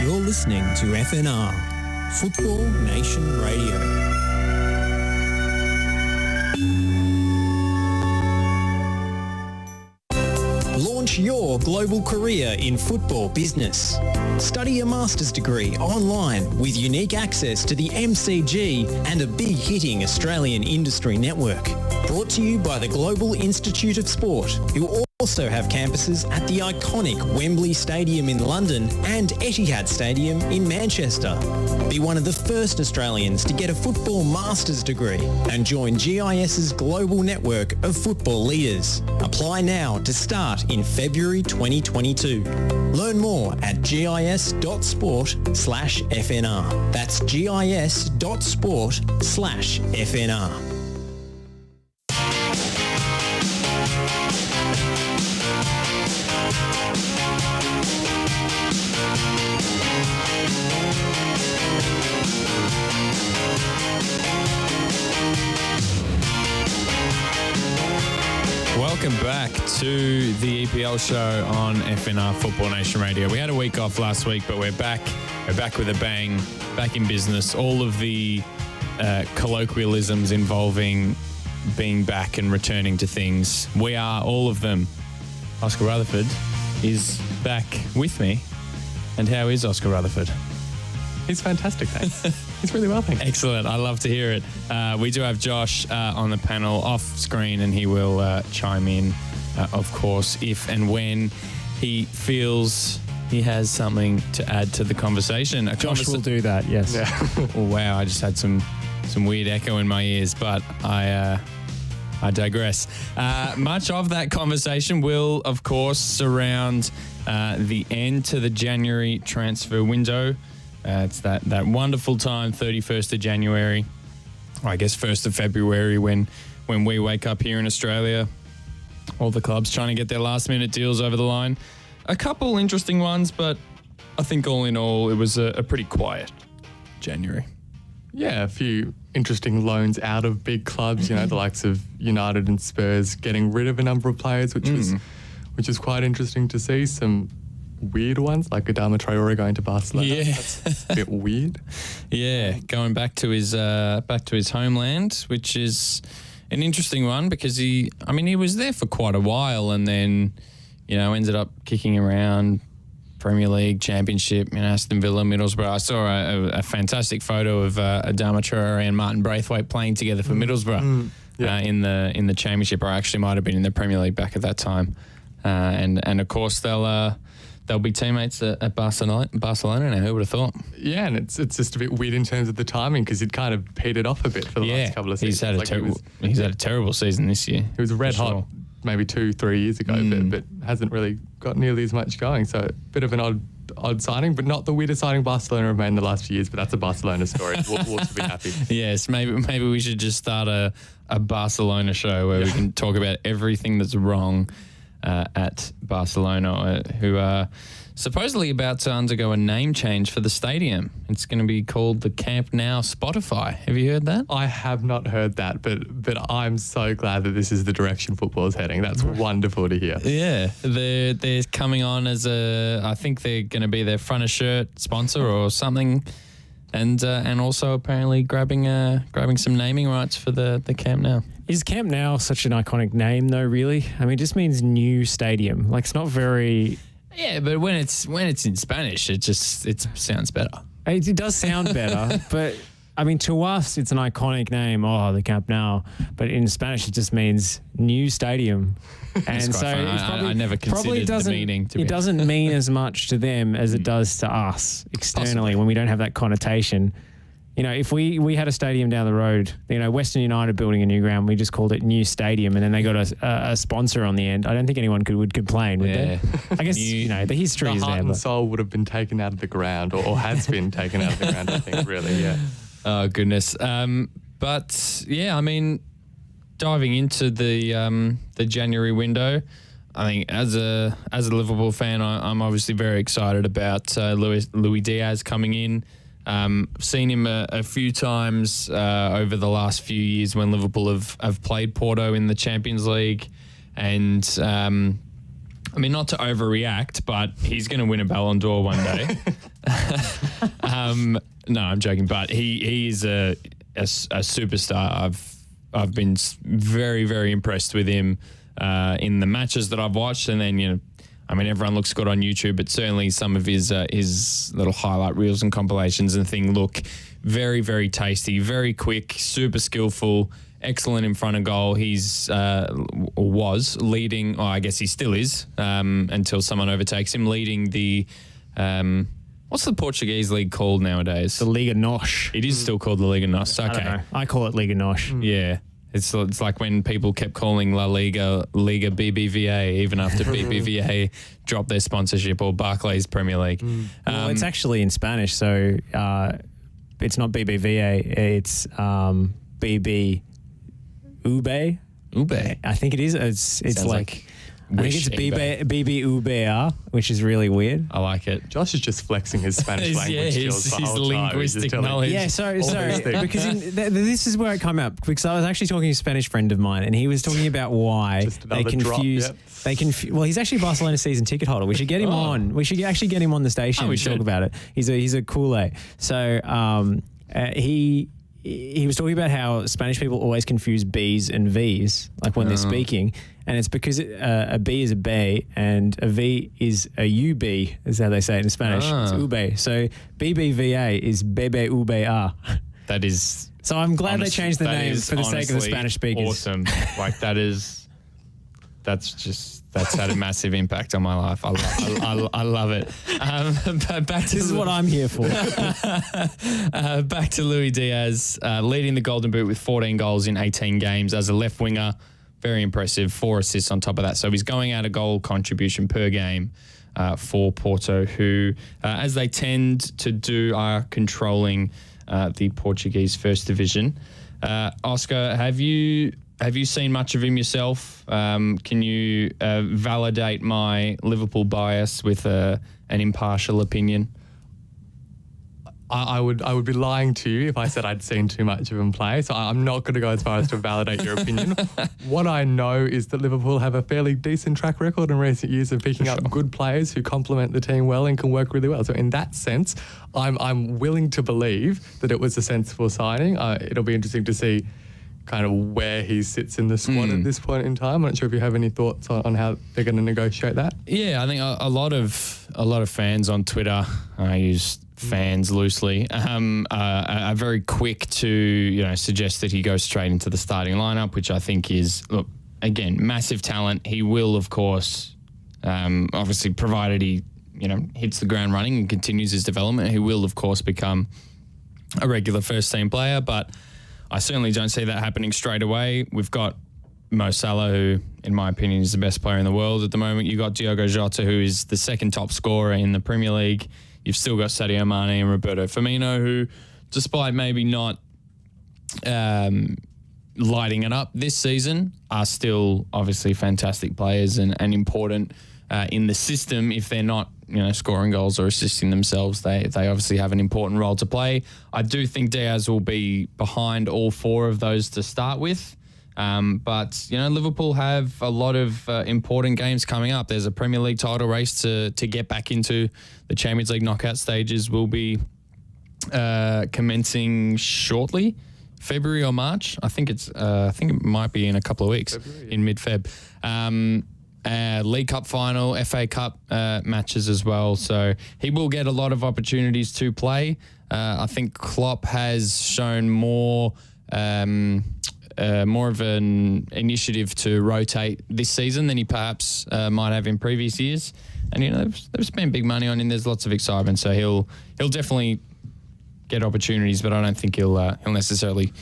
You're listening to FNR, Football Nation Radio. Launch your global career in football business. Study a master's degree online with unique access to the MCG and a big-hitting Australian industry network. Brought to you by the Global Institute of Sport, who also have campuses at the iconic Wembley Stadium in London and Etihad Stadium in Manchester. Be one of the first Australians to get a football master's degree and join GIS's global network of football leaders. Apply now to start in February 2022. Learn more at gis.sport/FNR. That's gis.sport/FNR. Welcome back to the EPL Show on FNR Football Nation Radio. We had a week off last week, but we're back. We're back with a bang, back in business. All of the colloquialisms involving being back and returning to things. We are all of them. Oscar Rutherford is back with me. And how is Oscar Rutherford? He's fantastic, thanks. He's really well, thanks. Excellent. I love to hear it. We do have Josh on the panel off screen, and he will chime in, of course, if and when he feels he has something to add to the conversation. Josh will do that, yes. Yeah. Oh, wow, I just had some weird echo in my ears, but I digress. Much of that conversation will, of course, surround the end to the January transfer window. It's that wonderful time, 31st of January, or I guess 1st of February, when we wake up here in Australia. All the clubs trying to get their last-minute deals over the line. A couple interesting ones, but I think all in all, it was a pretty quiet January. Yeah, a few interesting loans out of big clubs, the likes of United and Spurs getting rid of a number of players, which is quite interesting to see. Some weird ones like Adama Traore going to Barcelona. Yeah, that's a bit weird. Yeah, going back to his homeland, which is an interesting one because he was there for quite a while and then ended up kicking around Premier League, Championship, Aston Villa, Middlesbrough. I saw a fantastic photo of Adama Traore and Martin Braithwaite playing together for Middlesbrough in the Championship, or actually might have been in the Premier League back at that time. And of course they'll be teammates at Barcelona now. Who would have thought? Yeah, and it's just a bit weird in terms of the timing because it kind of petered off a bit for the last couple of seasons. He's had a terrible season this year. He was red hot maybe 2-3 years ago, but hasn't really got nearly as much going. So a bit of an odd signing, but not the weirdest signing Barcelona have made in the last few years, but that's a Barcelona story. We'll be happy. Yes, maybe we should just start a Barcelona show where we can talk about everything that's wrong at Barcelona, who are supposedly about to undergo a name change for the stadium. It's going to be called the Camp Nou Spotify. Have you heard that? I have not heard that, but I'm so glad that this is the direction football is heading. That's wonderful to hear. Yeah, they're coming on as I think they're going to be their front of shirt sponsor or something, and also apparently grabbing some naming rights for the Camp Nou. Is Camp Nou such an iconic name though, really? I mean, it just means new stadium. Like, it's not very... Yeah, but when it's in Spanish, it sounds better. It does sound better, but I mean, to us, it's an iconic name. Oh, the Camp Nou. But in Spanish, it just means new stadium. And so I never considered the meaning. It doesn't mean as much to them as it does to us externally. Possibly. When we don't have that connotation. If we had a stadium down the road, Western United building a new ground, we just called it New Stadium, and then they got a sponsor on the end. I don't think anyone would complain, would they? I guess, the history is there. The heart and soul would have been taken out of the ground, or has been taken out of the ground, I think, really, yeah. Oh, goodness. But, yeah, I mean, diving into the January window, I think as a Liverpool fan, I'm obviously very excited about Luis Diaz coming in. Seen him a few times over the last few years when Liverpool have played Porto in the Champions League, and I mean, not to overreact, but he's going to win a Ballon d'Or one day. No, I'm joking, but he is a superstar. I've been very, very impressed with him in the matches that I've watched, and then I mean, everyone looks good on YouTube, but certainly some of his little highlight reels and compilations and thing look very, very tasty, very quick, super skillful, excellent in front of goal. He's was leading, I guess he still is, until someone overtakes him, leading the what's the Portuguese league called nowadays? The Liga NOS. It is still called the Liga NOS. Okay, I don't know. I call it Liga NOS. Yeah. It's like when people kept calling La Liga BBVA even after BBVA dropped their sponsorship, or Barclays Premier League. Well, it's actually in Spanish, so it's not BBVA, it's BB Ube. Ube. I think it is. It's like I think it's BBUBA, which is really weird. I like it. Josh is just flexing his Spanish language skills the his whole time. linguistic knowledge. Yeah, so because this is where it came up, because I was actually talking to a Spanish friend of mine, and he was talking about why they confuse. Well, he's actually a Barcelona season ticket holder. We should get him on. We should actually get him on the station and talk about it. He's a Kool-Aid. So he was talking about how Spanish people always confuse B's and V's, like when they're speaking. And it's because a B is a B and a V is a UB, is how they say it in Spanish. It's ube. So BBVA is Bebe UBA. That is... So I'm glad they changed the name for the sake of the Spanish speakers. Awesome. Like that's had a massive impact on my life. I love it. This is what I'm here for. Back to Luis Diaz, leading the Golden Boot with 14 goals in 18 games as a left winger. Very impressive. 4 assists on top of that. So he's going at a goal contribution per game for Porto, who, as they tend to do, are controlling the Portuguese First Division. Oscar, have you seen much of him yourself? Can you validate my Liverpool bias with an impartial opinion? I would be lying to you if I said I'd seen too much of him play, so I'm not going to go as far as to validate your opinion. What I know is that Liverpool have a fairly decent track record in recent years of picking up good players who complement the team well and can work really well. So in that sense, I'm willing to believe that it was a sensible signing. It'll be interesting to see kind of where he sits in the squad at this point in time. I'm not sure if you have any thoughts on how they're going to negotiate that. Yeah, I think a lot of fans on Twitter, I use fans loosely, are very quick to suggest that he goes straight into the starting lineup, which I think is, look, again, massive talent. He will, of course, obviously, provided he hits the ground running and continues his development, he will, of course, become a regular first team player. But I certainly don't see that happening straight away. We've got Mo Salah, who, in my opinion, is the best player in the world at the moment. You've got Diogo Jota, who is the second top scorer in the Premier League. You've still got Sadio Mane and Roberto Firmino, who, despite maybe not lighting it up this season, are still obviously fantastic players and important in the system. If they're not scoring goals or assisting themselves, they obviously have an important role to play. I do think Diaz will be behind all 4 of those to start with. But Liverpool have a lot of important games coming up. There's a Premier League title race to get back into the Champions League knockout stages. Will be commencing shortly, February or March. I think it might be in a couple of weeks, in mid-Feb. League Cup final, FA Cup matches as well. So he will get a lot of opportunities to play. I think Klopp has shown more of an initiative to rotate this season than he perhaps might have in previous years. And they've spent big money on him. There's lots of excitement, so he'll definitely get opportunities, but I don't think he'll necessarily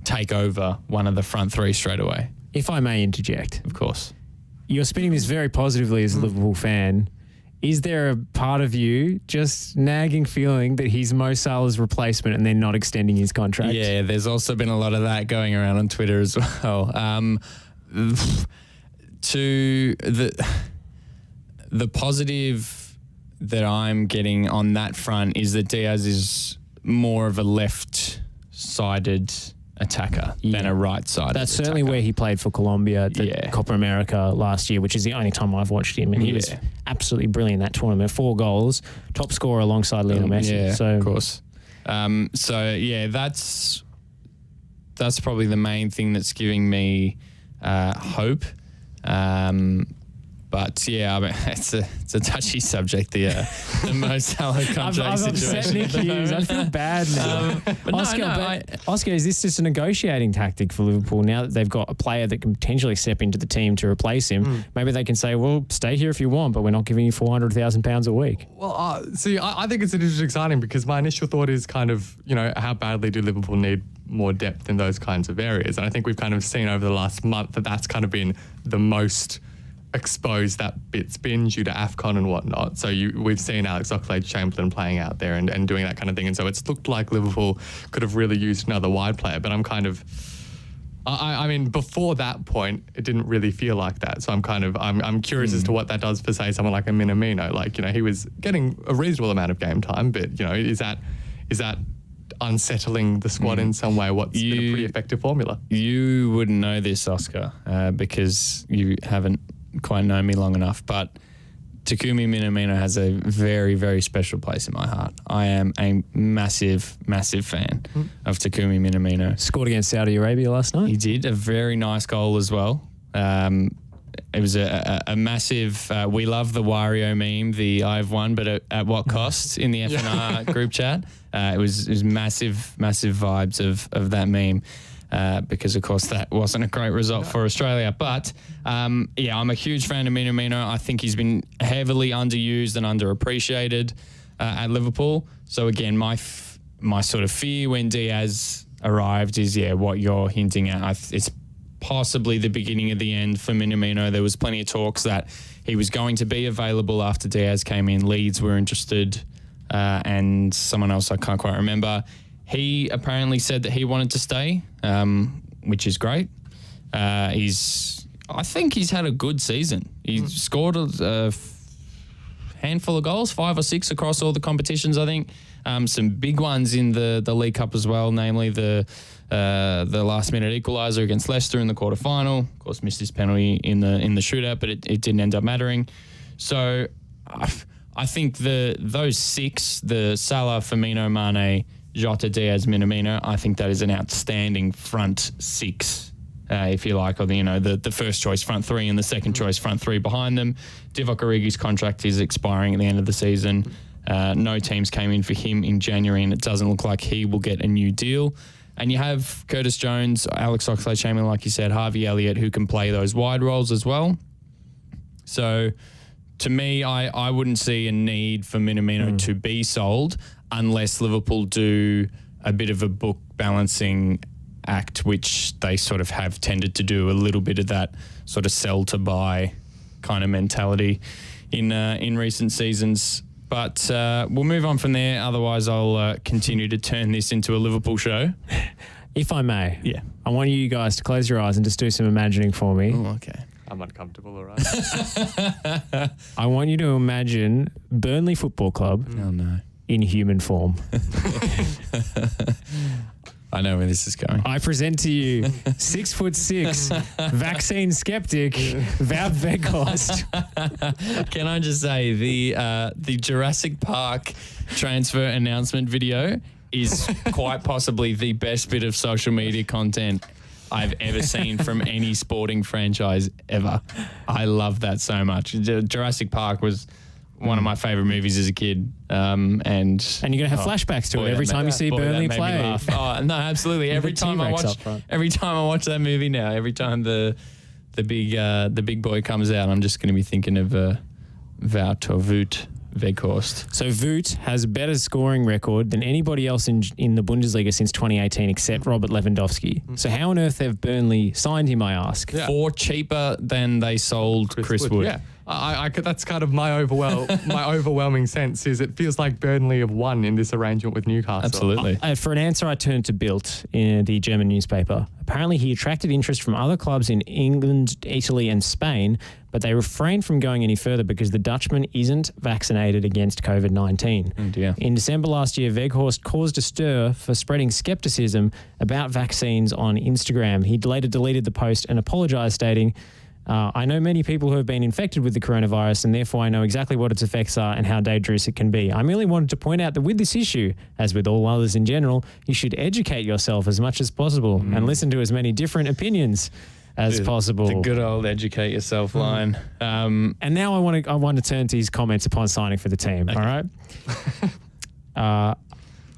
take over one of the front 3 straight away. If I may interject, of course. You're spinning this very positively as a Liverpool fan. Is there a part of you just nagging feeling that he's Mo Salah's replacement and they're not extending his contract? Yeah, there's also been a lot of that going around on Twitter as well. To the positive that I'm getting on that front is that Diaz is more of a left-sided attacker than a right-sided That's certainly attacker. where he played for Colombia at the Copa America last year, which is the only time I've watched him. And he was absolutely brilliant in that tournament. 4 goals, top scorer alongside Lionel Messi. Yeah, so, of course. That's probably the main thing that's giving me hope. But yeah, I mean, it's a touchy subject. The Mo Salah contract I've upset situation. Nick Hughes. I feel bad now. Oscar, is this just a negotiating tactic for Liverpool now that they've got a player that can potentially step into the team to replace him? Maybe they can say, well, stay here if you want, but we're not giving you £400,000 a week. Well, I think it's an interesting signing because my initial thought is kind of, how badly do Liverpool need more depth in those kinds of areas? And I think we've kind of seen over the last month that that's kind of been the most exposed that bit's been due to AFCON and whatnot. So we've seen Alex Oxlade-Chamberlain playing out there and doing that kind of thing. And so it's looked like Liverpool could have really used another wide player. But I'm kind of, I mean, before that point, it didn't really feel like that. So I'm curious as to what that does for, say, someone like a Minamino. Like, he was getting a reasonable amount of game time, but, is that unsettling the squad in some way? What's been a pretty effective formula? You wouldn't know this, Oscar, because you haven't quite known me long enough, but Takumi Minamino has a very, very special place in my heart. I am a massive, massive fan of Takumi Minamino. Scored against Saudi Arabia last night. He did a very nice goal as well. It was a massive, we love the Wario meme, the I've won, but at what cost in the FNR group chat. It was massive, massive vibes of that meme. Because, of course, that wasn't a great result for Australia. But, I'm a huge fan of Minamino. I think he's been heavily underused and underappreciated at Liverpool. So, again, my sort of fear when Diaz arrived is, what you're hinting at. It's possibly the beginning of the end for Minamino. There was plenty of talks that he was going to be available after Diaz came in. Leeds were interested and someone else I can't quite remember. He apparently said that he wanted to stay, which is great. I think he's had a good season. He's scored a handful of goals, 5 or 6 across all the competitions, I think. Some big ones in the League Cup as well, namely the last-minute equaliser against Leicester in the quarterfinal. Of course, missed his penalty in the shootout, but it didn't end up mattering. So I think those 6, the Salah, Firmino, Mane, Jota, Diaz, Minamino, I think that is an outstanding front 6, if you like, or the first choice front 3 and the second choice front 3 behind them. Divock Origi's contract is expiring at the end of the season. No teams came in for him in January, and it doesn't look like he will get a new deal. And you have Curtis Jones, Alex Oxlade-Chamberlain, like you said, Harvey Elliott, who can play those wide roles as well. So to me, I wouldn't see a need for Minamino to be sold unless Liverpool do a bit of a book balancing act, which they sort of have tended to do, a little bit of that sort of sell to buy kind of mentality in recent seasons. But we'll move on from there. Otherwise, I'll continue to turn this into a Liverpool show. If I may. Yeah. I want you guys to close your eyes and just do some imagining for me. Oh, okay. I'm uncomfortable, all right? I want you to imagine Burnley Football Club Oh, no. in human form. I know where this is going. I present to you 6'6", vaccine skeptic, Wout Weghorst. Can I just say the Jurassic Park transfer announcement video is quite possibly the best bit of social media content I've ever seen from any sporting franchise ever. I love that so much. Jurassic Park was one of my favourite movies as a kid. And you're going to have flashbacks to it every time you see Burnley play. Oh, no, absolutely. Every time I watch that movie now, every time the big boy comes out, I'm just going to be thinking of Wout Weghorst. So Wout has a better scoring record than anybody else in the Bundesliga since 2018 except Robert Lewandowski. So how on earth have Burnley signed him, I ask? Yeah. For cheaper than they sold Chris Wood. Yeah. that's kind of my overwhelming sense is it feels like Burnley have won in this arrangement with Newcastle. Absolutely. For an answer, I turned to Bild in the German newspaper. Apparently, he attracted interest from other clubs in England, Italy and Spain, but they refrained from going any further because the Dutchman isn't vaccinated against COVID-19. Oh dear. In December last year, Weghorst caused a stir for spreading skepticism about vaccines on Instagram. He later deleted the post and apologised, stating, I know many people who have been infected with the coronavirus and therefore I know exactly what its effects are and how dangerous it can be. I merely wanted to point out that with this issue, as with all others in general, you should educate yourself as much as possible and listen to as many different opinions as possible. The good old educate yourself line. And now I want to turn to his comments upon signing for the team, all right?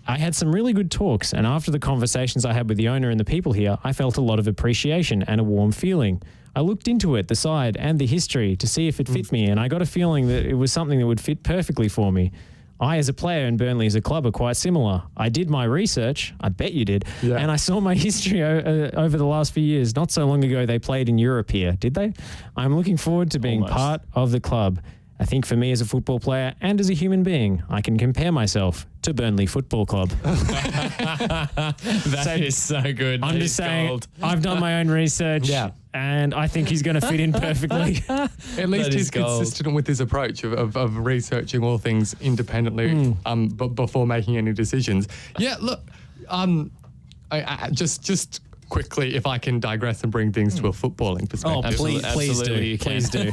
I had some really good talks, and after the conversations I had with the owner and the people here, I felt a lot of appreciation and a warm feeling. I looked into it, the side and the history, to see if it fit me, and I got a feeling that it was something that would fit perfectly for me. I, as a player, and Burnley as a club are quite similar. I did my research, I bet you did, and I saw my history over the last few years. Not so long ago, they played in Europe here, did they? I'm looking forward to being part of the club. I think for me as a football player and as a human being, I can compare myself to Burnley Football Club. That is so good. I'm just saying, I've done my own research, and I think he's going to fit in perfectly. At least he's consistent with his approach of researching all things independently before making any decisions. Yeah, look, I just quickly, if I can digress and bring things to a footballing perspective. Oh, please do. Please do.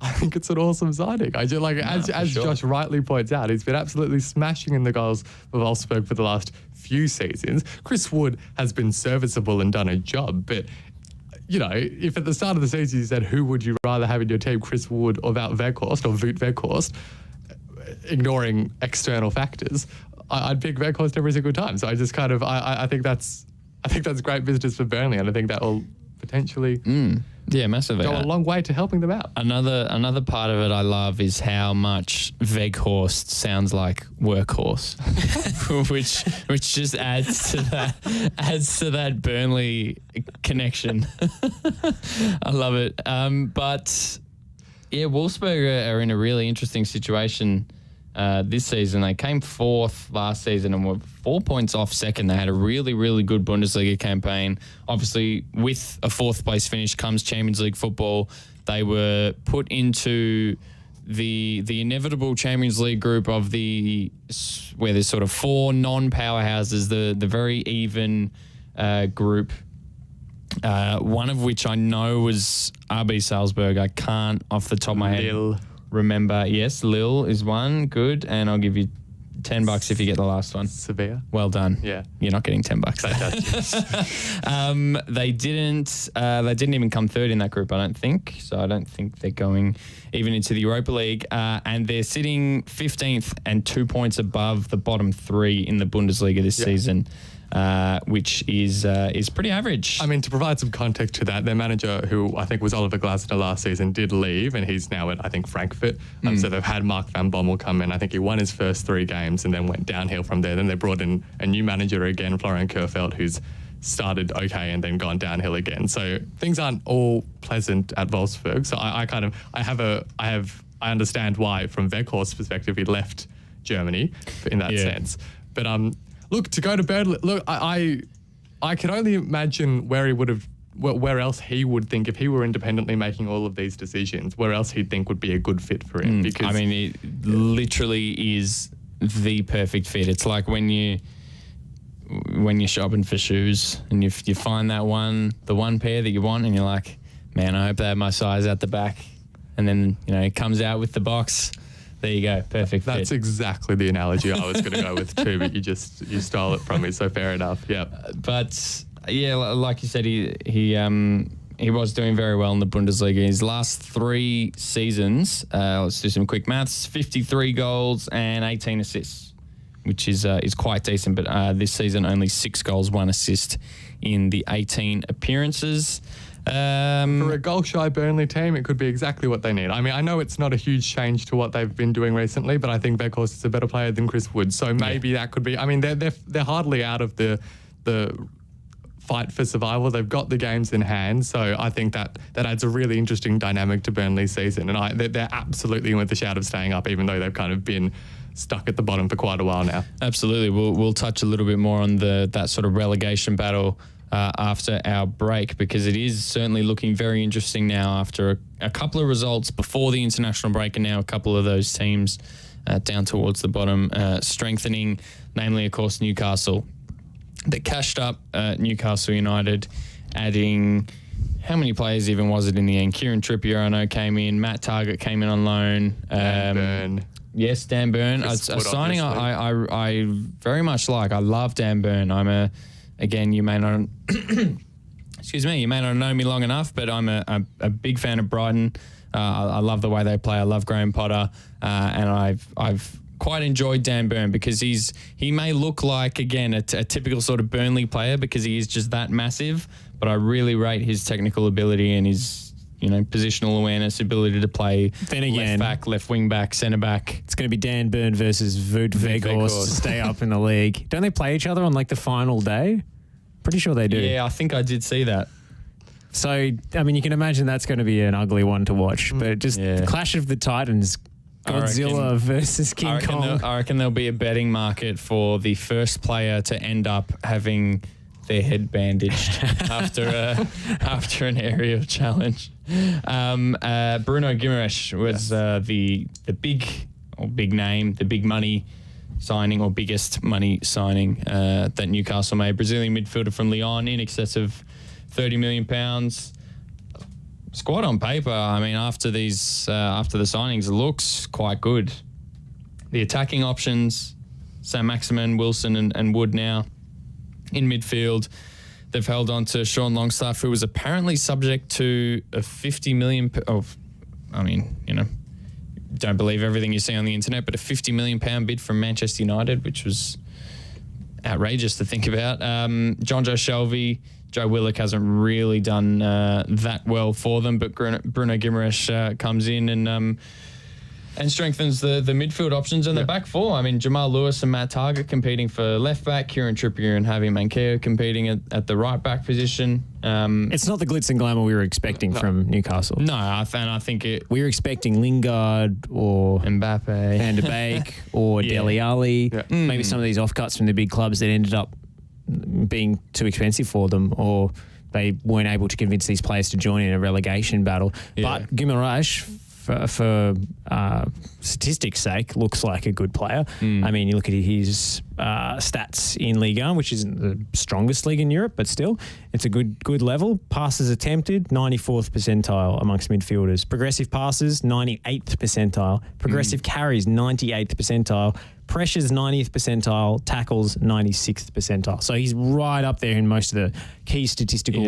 I think it's an awesome signing. I just as Josh rightly points out, he's been absolutely smashing in the goals for Wolfsburg for the last few seasons. Chris Wood has been serviceable and done a job, but you know, if at the start of the season you said who would you rather have in your team, Chris Wood or Wout Weghorst or Wout Weghorst, ignoring external factors, I'd pick Weghorst every single time. So I just kind of I think that's great business for Burnley, and I think that will potentially massively go a long way to helping them out. Another part of it I love is how much Weghorst sounds like workhorse, which just adds to that Burnley connection. I love it. But yeah, Wolfsburg are in a really interesting situation this season. They came fourth last season and were 4 points off second. They had a really, really good Bundesliga campaign. Obviously, with a fourth place finish comes Champions League football. They were put into the inevitable Champions League group of where there's sort of four non-powerhouses, the very even group. One of which I know was RB Salzburg. I can't off the top of my head remember. Yes, Lille is one. Good. And I'll give you $10 if you get the last one. Sevilla. Well done. Yeah. You're not getting $10. They didn't even come third in that group, I don't think. So I don't think they're going even into the Europa League. And they're sitting 15th and 2 points above the bottom three in the Bundesliga this season. Which is pretty average. I mean, to provide some context to that, their manager, who I think was Oliver Glasner last season, did leave, and he's now at, I think, Frankfurt. So they've had Mark van Bommel come in. I think he won his first 3 games and then went downhill from there. Then they brought in a new manager again, Florian Kerfeld, who's started okay and then gone downhill again. So things aren't all pleasant at Wolfsburg. So I understand why, from Weghorst's perspective, he left Germany in that sense. But look, to go to Burnley, look, I can only imagine where else he would think, if he were independently making all of these decisions, where else he'd think would be a good fit for him. Because I mean, it literally is the perfect fit. It's like when you're shopping for shoes and you find the one pair that you want, and you're like, man, I hope they have my size at the back. And then, it comes out with the box. There you go. Perfect fit. That's exactly the analogy I was going to go with too, but you stole it from me, so fair enough. Yeah. But yeah, like you said, he was doing very well in the Bundesliga. His last 3 seasons, let's do some quick maths, 53 goals and 18 assists, which is quite decent. But this season, only 6 goals, 1 assist in the 18 appearances. For a goal-shy Burnley team, it could be exactly what they need. I mean, I know it's not a huge change to what they've been doing recently, but I think Weghorst is a better player than Chris Wood. So maybe that could be. I mean, they're hardly out of the fight for survival. They've got the games in hand. So I think that adds a really interesting dynamic to Burnley's season. And they're absolutely in with the shout of staying up, even though they've kind of been stuck at the bottom for quite a while now. Absolutely. We'll touch a little bit more on that sort of relegation battle after our break, because it is certainly looking very interesting now after a couple of results before the international break, and now a couple of those teams down towards the bottom strengthening, namely, of course, Newcastle. That cashed up Newcastle United, adding, how many players even was it in the end? Kieran Trippier, I know, came in. Matt Targett came in on loan. Burn. Yes, Dan Burn. A signing I very much like. I love Dan Burn. Again, you may not, excuse me, you may not know me long enough, but I'm a big fan of Brighton. I love the way they play. I love Graham Potter, and I've quite enjoyed Dan Burn, because he may look like, again, a typical sort of Burnley player, because he is just that massive, but I really rate his technical ability and his positional awareness, ability to play then again, left back, left wing back, centre back. It's going to be Dan Burn versus Wout Weghorst to stay up in the league. Don't they play each other on like the final day? Pretty sure they do. Yeah, I think I did see that. So, I mean, you can imagine that's going to be an ugly one to watch, but just the Clash of the Titans, Godzilla versus King Kong. I reckon there'll be a betting market for the first player to end up having their head bandaged after an aerial challenge. Bruno Gimerich was the big name, the big money signing, or biggest money signing that Newcastle made. Brazilian midfielder from Lyon, in excess of £30 million. Squad on paper, I mean, after the signings, it looks quite good. The attacking options, Saint-Maximin, Wilson and Wood now in midfield. They've held on to Sean Longstaff, who was apparently subject to a £50 million... don't believe everything you see on the internet, but a £50 million bid from Manchester United, which was outrageous to think about. John Joe Shelvey, Joe Willock hasn't really done that well for them, but Bruno Gimerich comes in and strengthens the midfield options and the back four. I mean, Jamal Lewis and Matt Targett competing for left back, Kieran Trippier and Javi Mankeo competing at the right back position. It's not the glitz and glamour we were expecting from Newcastle. No, I think we were expecting Lingard or Mbappe, Van de Beek or Dele Alli. Yeah. Maybe some of these offcuts from the big clubs that ended up being too expensive for them, or they weren't able to convince these players to join in a relegation battle. Yeah. But Gimerich, for statistics' sake, looks like a good player. I mean, you look at his stats in Ligue 1, which isn't the strongest league in Europe, but still, it's a good level. Passes attempted, 94th percentile amongst midfielders. Progressive passes, 98th percentile. Progressive carries, 98th percentile. Pressures, 90th percentile. Tackles, 96th percentile. So he's right up there in most of the key statistical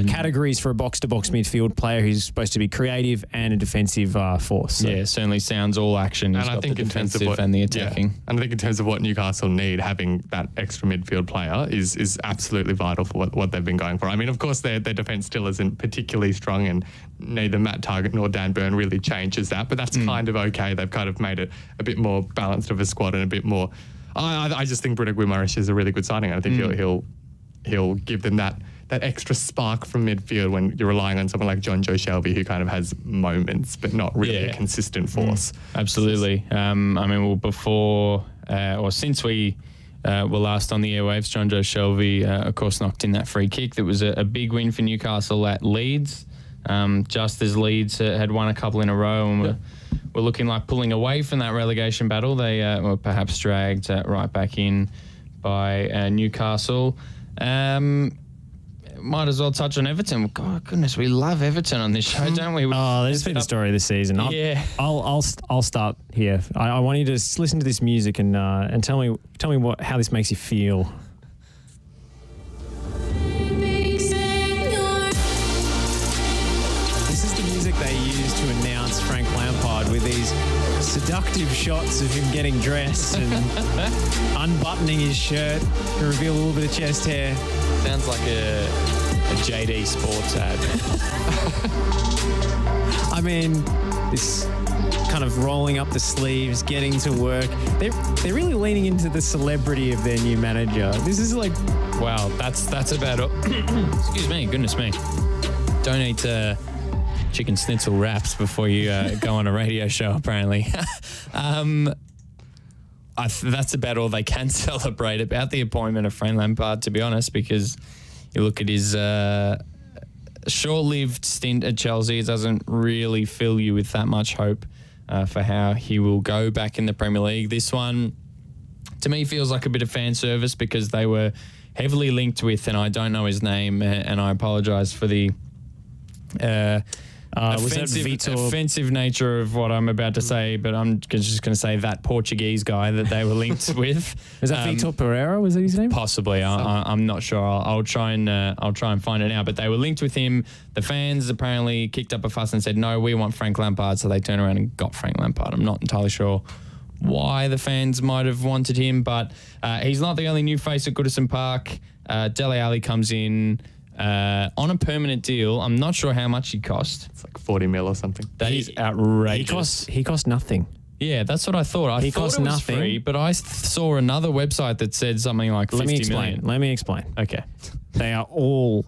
categories for a box-to-box midfield player who's supposed to be creative and a defensive force. So. Yeah, certainly sounds all action. He's got the defensive and the attacking. Yeah. And I think in terms of what Newcastle need, having that extra midfield player is absolutely vital for what they've been going for. I mean, of course, their defence still isn't particularly strong, and neither Matt Targett nor Dan Burn really changes that, but that's kind of okay. They've kind of made it a bit more balanced of a squad and a bit more. I just think Bruno Gimerich is a really good signing. I think he'll give them that extra spark from midfield when you're relying on someone like John Joe Shelvey, who kind of has moments but not really a consistent force. Absolutely. I mean, before or since we were last on the airwaves, John Joe Shelvey, of course, knocked in that free kick. That was a big win for Newcastle at Leeds. Just as Leeds had won a couple in a row and were looking like pulling away from that relegation battle, they were perhaps dragged right back in by Newcastle. Might as well touch on Everton. God, goodness, we love Everton on this show, don't we? There's been a story this season. I'll start here. I want you to listen to this music and tell me how this makes you feel. This is the music they use to announce Frank Lampard with these seductive shots of him getting dressed and unbuttoning his shirt to reveal a little bit of chest hair. Sounds like a JD Sports ad. I mean, this kind of rolling up the sleeves, getting to work. They're really leaning into the celebrity of their new manager. This is like, wow, that's about all. Excuse me, goodness me. Don't eat chicken schnitzel wraps before you go on a radio show, apparently. That's about all they can celebrate about the appointment of Frank Lampard, to be honest, because you look at his short-lived stint at Chelsea, it doesn't really fill you with that much hope for how he will go back in the Premier League. This one, to me, feels like a bit of fan service because they were heavily linked with, and I don't know his name, and I apologise for the offensive nature of what I'm about to say, but I'm just going to say that Portuguese guy that they were linked with. Is that Vitor Pereira? Was that his name? Possibly. I'm not sure. I'll try and find it out. But they were linked with him. The fans apparently kicked up a fuss and said, "No, we want Frank Lampard." So they turned around and got Frank Lampard. I'm not entirely sure why the fans might have wanted him, but he's not the only new face at Goodison Park. Dele Alli comes in on a permanent deal. I'm not sure how much he cost. It's like 40 mil or something. That is outrageous. He cost nothing. Yeah, that's what I thought. He thought it was nothing. Free, but I saw another website that said something like 50 million. Let me explain. Okay. They are all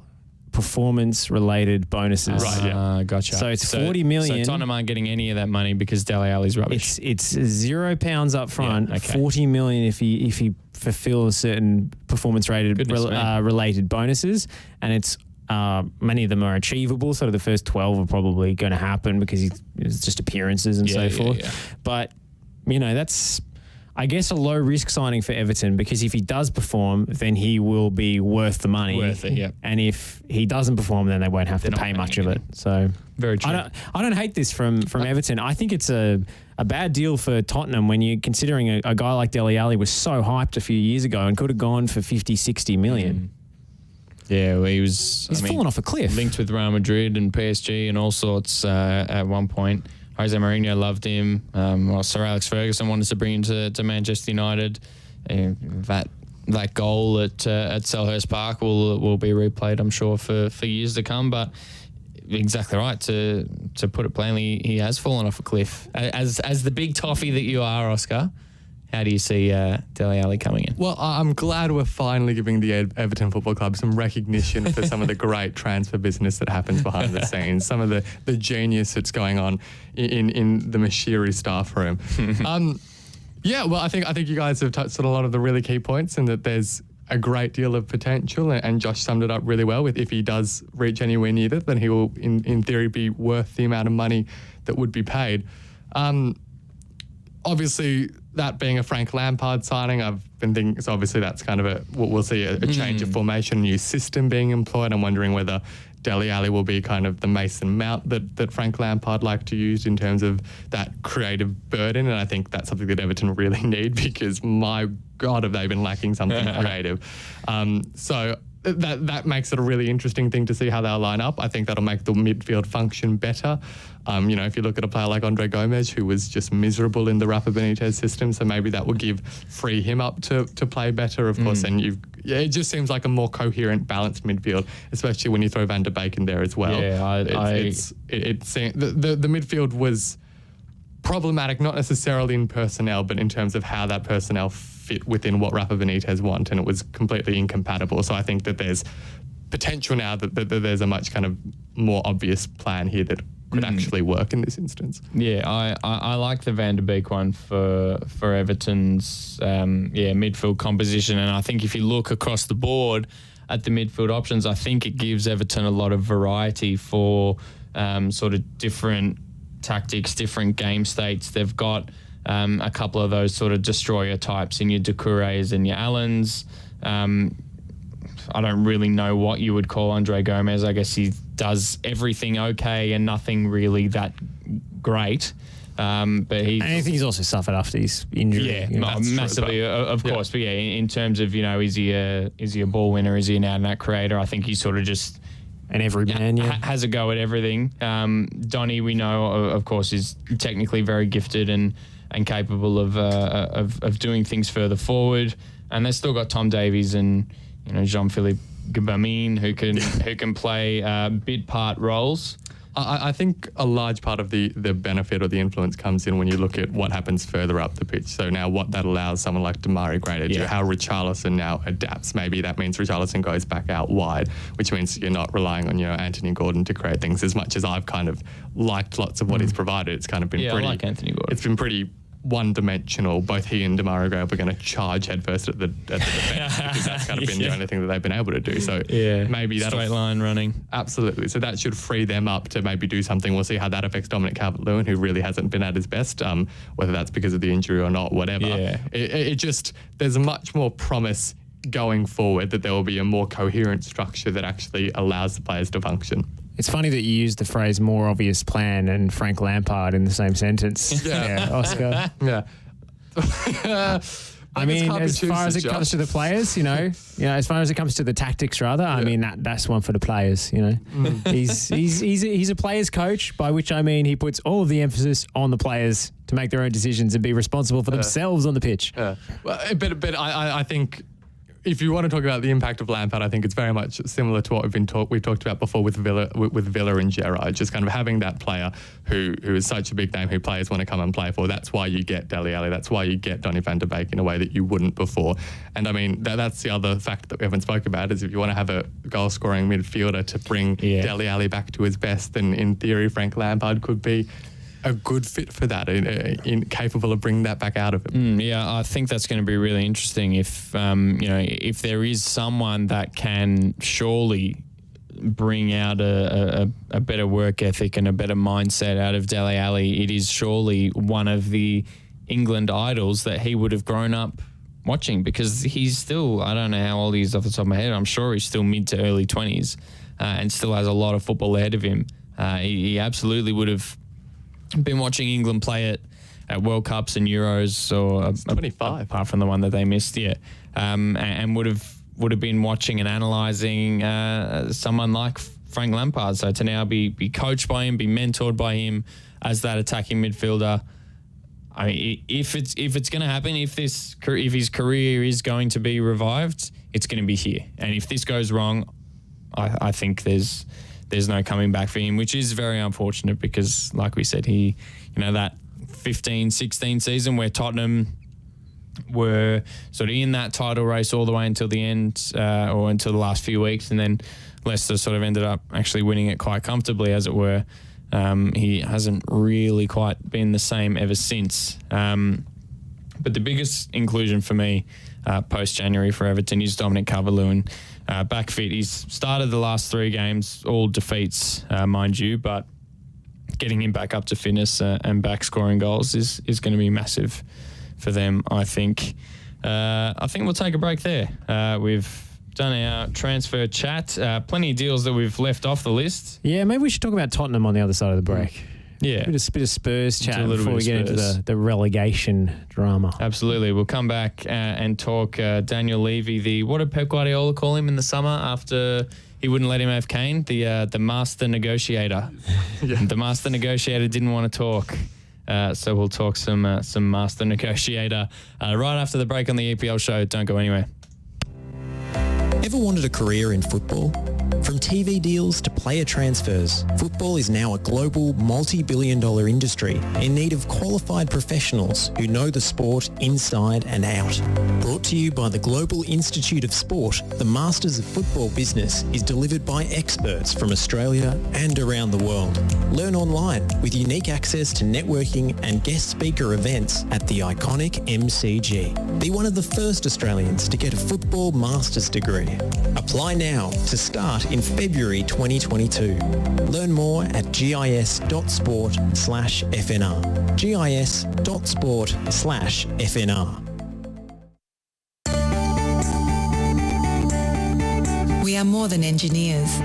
performance-related bonuses. Right, yeah. Gotcha. So it's 40 million. So Tottenham aren't getting any of that money because Dele Alli's rubbish. It's £0 up front, Yeah, okay. 40 million if he fulfills certain performance-rated related bonuses, and it's many of them are achievable. Sort of the first 12 are probably going to happen because it's just appearances and so forth. Yeah. But that's, I guess, a low risk signing for Everton because if he does perform, then he will be worth the money. Worth it, yeah. And if he doesn't perform, then they won't have to pay much of it. So very true. I don't hate this from Everton. I think it's a bad deal for Tottenham when you're considering a guy like Dele Alli was so hyped a few years ago and could have gone for 50, 60 million. Yeah, well, he's fallen off a cliff. Linked with Real Madrid and PSG and all sorts at one point. Jose Mourinho loved him. Sir Alex Ferguson wanted to bring him to Manchester United. That goal at Selhurst Park will be replayed, I'm sure, for years to come. But exactly right. To put it plainly, he has fallen off a cliff. As the big toffee that you are, Oscar, how do you see Dele Alli coming in? Well, I'm glad we're finally giving the Everton Football Club some recognition for some of the great transfer business that happens behind the scenes, some of the genius that's going on in the Mashiri staff room. Yeah, well, I think you guys have touched on a lot of the really key points and that there's a great deal of potential, and Josh summed it up really well with if he does reach anywhere near that, then he will, in theory, be worth the amount of money that would be paid. Obviously, that being a Frank Lampard signing, I've been thinking, so obviously that's kind of we'll see a change of formation, a new system being employed. I'm wondering whether Dele Alli will be kind of the Mason Mount that Frank Lampard liked to use in terms of that creative burden, and I think that's something that Everton really need because, my God, have they been lacking something creative. So that makes it a really interesting thing to see how they'll line up. I think that'll make the midfield function better. If you look at a player like Andre Gomez, who was just miserable in the Rafa Benitez system, so maybe that will free him up to play better, of course. And it just seems like a more coherent, balanced midfield, especially when you throw Van der Beek in there as well. Yeah, the midfield was problematic, not necessarily in personnel, but in terms of how that personnel fit within what Rafa Benitez want, and it was completely incompatible. So I think that there's potential now that there's a much kind of more obvious plan here that could actually work in this instance. Yeah, I like the Van der Beek one for Everton's midfield composition, and I think if you look across the board at the midfield options, I think it gives Everton a lot of variety for sort of different tactics, different game states. They've got a couple of those sort of destroyer types in your Doucourés and your Allens. I don't really know what you would call Andre Gomez. I guess he does everything okay and nothing really that great. But I think he's also suffered after his injury. Yeah, massively, of course. But yeah, in terms of, is he a ball winner? Is he an out-and-out creator? I think he's sort of just an everyman. Has a go at everything. Donny, we know, of course, is technically very gifted and capable of doing things further forward. And they've still got Tom Davies and Jean-Philippe Gbamin who can play bit part roles. I think a large part of the benefit or the influence comes in when you look at what happens further up the pitch. So now what that allows someone like Damari Gray to do, how Richarlison now adapts. Maybe that means Richarlison goes back out wide, which means you're not relying on, Anthony Gordon to create things as much as I've kind of liked lots of what he's provided. It's kind of been pretty... I like Anthony Gordon. It's been pretty one-dimensional. Both he and Damari Gray are going to charge headfirst at the defence because that's kind of been the only thing that they've been able to do. So maybe that straight line running. Absolutely. So that should free them up to maybe do something. We'll see how that affects Dominic Calvert-Lewin, who really hasn't been at his best, whether that's because of the injury or not, whatever. Yeah. It just, there's much more promise going forward that there will be a more coherent structure that actually allows the players to function. It's funny that you used the phrase "more obvious plan" and Frank Lampard in the same sentence. Yeah. Oscar. Yeah. I mean, as far as it comes to the players, as far as it comes to the tactics, rather, I mean that's one for the players. He's a players' coach, by which I mean he puts all of the emphasis on the players to make their own decisions and be responsible for themselves on the pitch. Yeah. Well, but I think, if you want to talk about the impact of Lampard, I think it's very much similar to what we've talked about before with Villa and Gerrard. Just kind of having that player who is such a big name, who players want to come and play for. That's why you get Dele Alli. That's why you get Donny van de Beek in a way that you wouldn't before. And I mean, that's the other fact that we haven't spoke about, is if you want to have a goal-scoring midfielder to bring Dele Alli back to his best, then in theory Frank Lampard could be a good fit for that, capable of bringing that back out of him. I think that's going to be really interesting if there is someone that can surely bring out a better work ethic and a better mindset out of Dele Alli. It is surely one of the England idols that he would have grown up watching, because he's still, I don't know how old he is off the top of my head, I'm sure he's still mid to early 20s and still has a lot of football ahead of him. He absolutely would have been watching England play it at World Cups and Euros, or 25, apart from the one that they missed, and would have been watching and analysing someone like Frank Lampard. So to now be coached by him, be mentored by him as that attacking midfielder. I mean, if it's going to happen, if his career is going to be revived, it's going to be here. And if this goes wrong, I think there's no coming back for him, which is very unfortunate because, like we said, he, that 15-16 season where Tottenham were sort of in that title race all the way until the end, or until the last few weeks, and then Leicester sort of ended up actually winning it quite comfortably, as it were. He hasn't really quite been the same ever since. But the biggest inclusion for me post-January for Everton is Dominic Calvert-Lewin. Back fit. He's started the last 3 games, all defeats, mind you, but getting him back up to fitness and back scoring goals is going to be massive for them, I think. I think we'll take a break there. We've done our transfer chat. Plenty of deals that we've left off the list. Yeah, maybe we should talk about Tottenham on the other side of the break. Yeah. Bit of Spurs chat before we get into the relegation drama. Absolutely. We'll come back and talk Daniel Levy, what did Pep Guardiola call him in the summer after he wouldn't let him have Kane? The master negotiator. Yeah. The master negotiator didn't want to talk. So we'll talk some master negotiator right after the break on the EPL Show. Don't go anywhere. Ever wanted a career in football? From TV deals to player transfers, football is now a global multi-billion-dollar industry in need of qualified professionals who know the sport inside and out. Brought to you by the Global Institute of Sport, the Masters of Football Business is delivered by experts from Australia and around the world. Learn online with unique access to networking and guest speaker events at the iconic MCG. Be one of the first Australians to get a football master's degree. Apply now to start in February 2022. Learn more at gis.sport/FNR. gis.sport/FNR. We are more than engineers.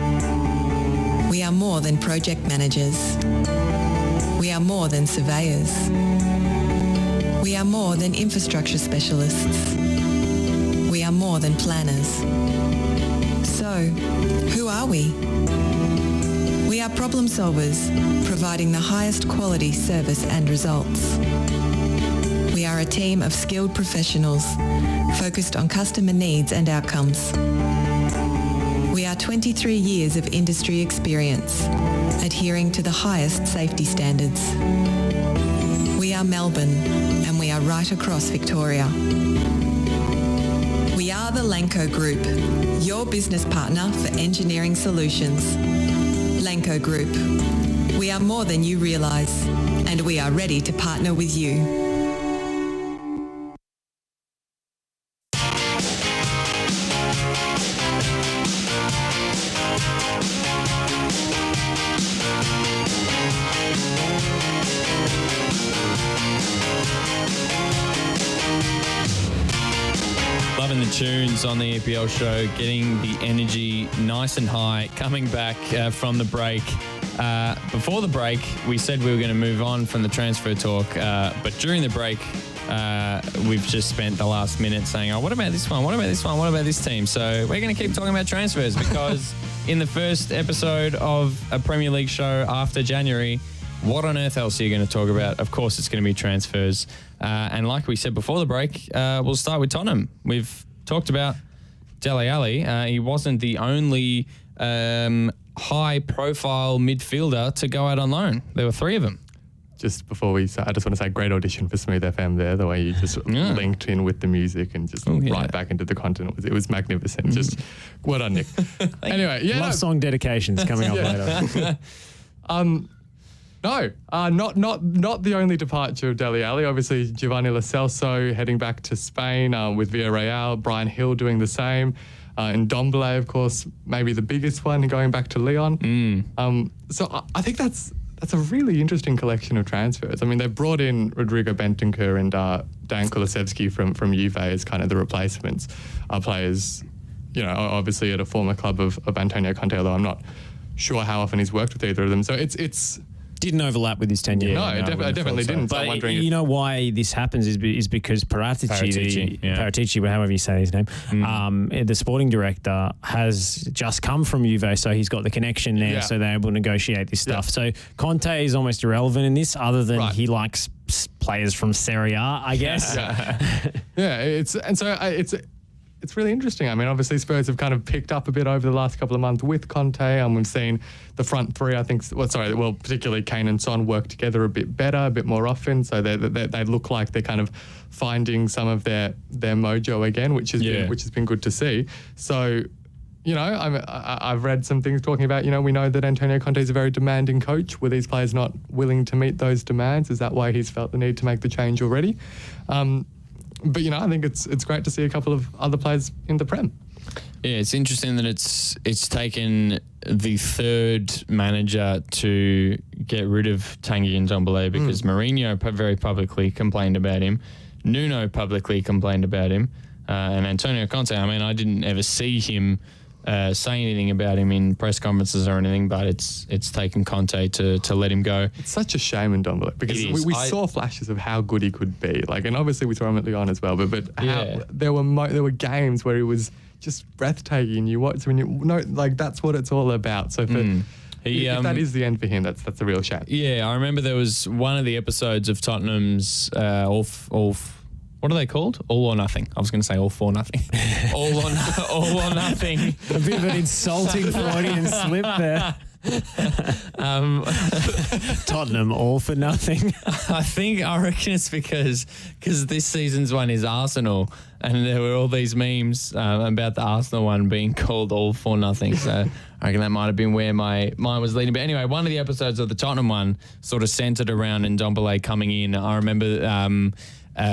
We are more than project managers. We are more than surveyors. We are more than infrastructure specialists. We are more than planners. So, who are we? We are problem solvers, providing the highest quality service and results. We are a team of skilled professionals, focused on customer needs and outcomes. We are our 23 years of industry experience, adhering to the highest safety standards. We are Melbourne, and we are right across Victoria. We are the Lanco Group, your business partner for engineering solutions. Lanco Group. We are more than you realise, and we are ready to partner with you. Loving the tunes on the EPL show, getting the energy nice and high, coming back from the break. Before the break, we said we were going to move on from the transfer talk, but during the break, we've just spent the last minute saying, oh, what about this one? What about this one? What about this team? So we're going to keep talking about transfers because in the first episode of a Premier League show after January, what on earth else are you going to talk about? Of course, it's going to be transfers. And like we said before the break, we'll start with Tottenham. We've talked about Dele Alli. He wasn't the only high-profile midfielder to go out on loan. There were three of them. Just before we start, I just want to say great audition for Smooth FM there, the way you just linked in with the music and just right back into the content. It was magnificent. Just well done, Nick. Anyway, Love song dedications coming up later. No, not the only departure of Dele Alli. Obviously, Giovanni Lo Celso heading back to Spain with Villarreal. Brian Hill doing the same. And Ndombele, of course, maybe the biggest one, going back to Lyon. So I think that's a really interesting collection of transfers. I mean, they've brought in Rodrigo Bentancur and Dan Kulusevski from Juve as kind of the replacements. Players, obviously at a former club of Antonio Conte, although I'm not sure how often he's worked with either of them. So it's didn't overlap with his tenure. No, it definitely didn't. But I'm wondering you know why this happens is because Paratici, however you say his name, the sporting director has just come from Juve, so he's got the connection there, so they're able to negotiate this stuff. So Conte is almost irrelevant in this, other than he likes players from Serie A, I guess. It's really interesting. I mean, obviously Spurs have kind of picked up a bit over the last couple of months with Conte, and we've seen the front three, particularly Kane and Son work together a bit better, a bit more often. So they look like they're kind of finding some of their mojo again, which has been good to see. So, I've read some things talking about, we know that Antonio Conte is a very demanding coach. Were these players not willing to meet those demands? Is that why he's felt the need to make the change already? But, I think it's great to see a couple of other players in the Prem. Yeah, it's interesting that it's taken the third manager to get rid of Tanguy Ndombele because Mourinho very publicly complained about him. Nuno publicly complained about him. And Antonio Conte, I mean, I didn't ever see him say anything about him in press conferences or anything, but it's taken Conte to let him go. It's such a shame in Ndombele because we saw flashes of how good he could be. And obviously we saw him at Lyon as well, but there were games where he was just breathtaking. You watch that's what it's all about. So if that is the end for him, that's a real shame. Yeah, I remember there was one of the episodes of Tottenham's what are they called? All or Nothing. I was going to say All for Nothing. all or Nothing. A bit of an insulting Freudian slip there. Tottenham, All for Nothing. I reckon it's because this season's one is Arsenal, and there were all these memes about the Arsenal one being called All for Nothing. So I reckon that might have been where my mind was leading. But anyway, one of the episodes of the Tottenham one sort of centred around Ndombele coming in. I remember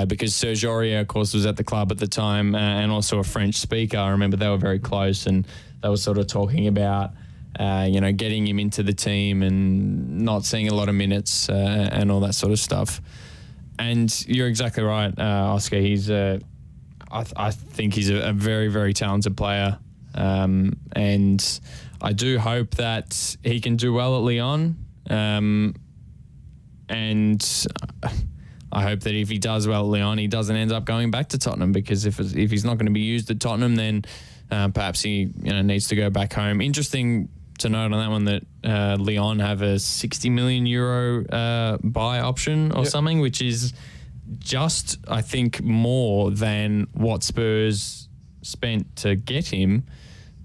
because Serge Aurier, of course, was at the club at the time, and also a French speaker. I remember they were very close, and they were sort of talking about getting him into the team and not seeing a lot of minutes and all that sort of stuff. And you're exactly right, Oscar. He's I think he's a very, very talented player, and I do hope that he can do well at Lyon. And I hope that if he does well at Lyon, he doesn't end up going back to Tottenham, because if he's not going to be used at Tottenham, then perhaps he needs to go back home. Interesting to note on that one that Lyon have a 60 million euro buy option or something, which is just, I think, more than what Spurs spent to get him.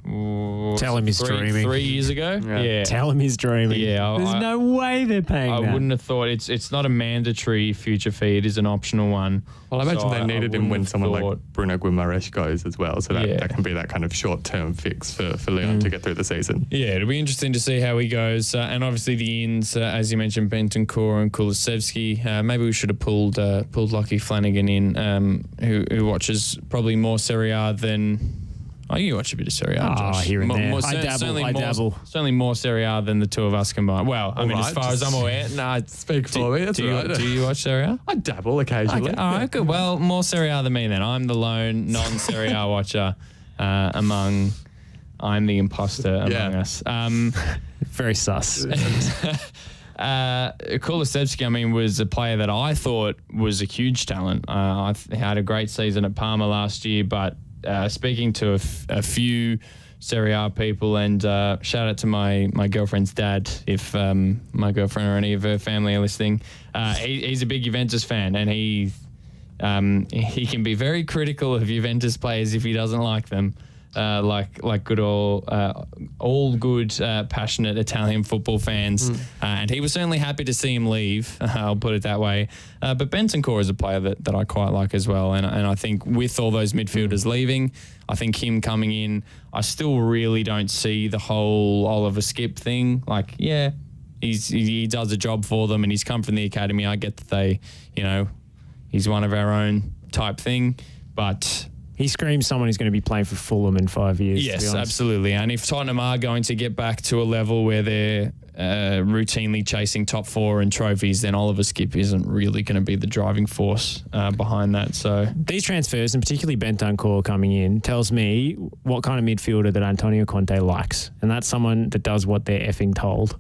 Tell him he's dreaming. 3 years ago. Yeah. Tell him he's dreaming. Yeah, There's no way they're paying I that. wouldn't have thought it's not a mandatory future fee. It is an optional one. Well, I imagine So they needed him wouldn't when have someone thought- like Bruno Gimerich goes as well. So that, Yeah. that can be that kind of short-term fix for Leon to get through the season. Yeah, it'll be interesting to see how he goes. And obviously the ins, as you mentioned, Bentancur and Kulusevski. Maybe we should have pulled Lockie Flanagan in, who watches probably more Serie A than... Oh, you watch a bit of Serie A, Josh. Here and there. I I dabble. Certainly more Serie A than the two of us combined. Well, I mean, as right, far as I'm aware, Speak for me. That's do right. you watch Serie A? I dabble occasionally. Okay. All right, good. Well, more Serie A than me then. I'm the lone non-Serie A watcher I'm the imposter among us. Very sus. Kulusevski, I mean, was a player that I thought was a huge talent. I had a great season at Parma last year, but speaking to a few Serie A people, and shout out to my girlfriend's dad, if my girlfriend or any of her family are listening. He's a big Juventus fan, and he can be very critical of Juventus players if he doesn't like them. Like good all good passionate Italian football fans, and he was certainly happy to see him leave. I'll put it that way. But Bentancur is a player that I quite like as well, and I think with all those midfielders leaving, I think him coming in, I still really don't see the whole Oliver Skip thing. Like, yeah, he does a job for them, and he's come from the academy. I get that they, he's one of our own type thing, but. He screams someone who's going to be playing for Fulham in 5 years. Yes, absolutely. And if Tottenham are going to get back to a level where they're routinely chasing top four and trophies, then Oliver Skip isn't really going to be the driving force behind that. So these transfers, and particularly Bentancur coming in, tells me what kind of midfielder that Antonio Conte likes. And that's someone that does what they're effing told.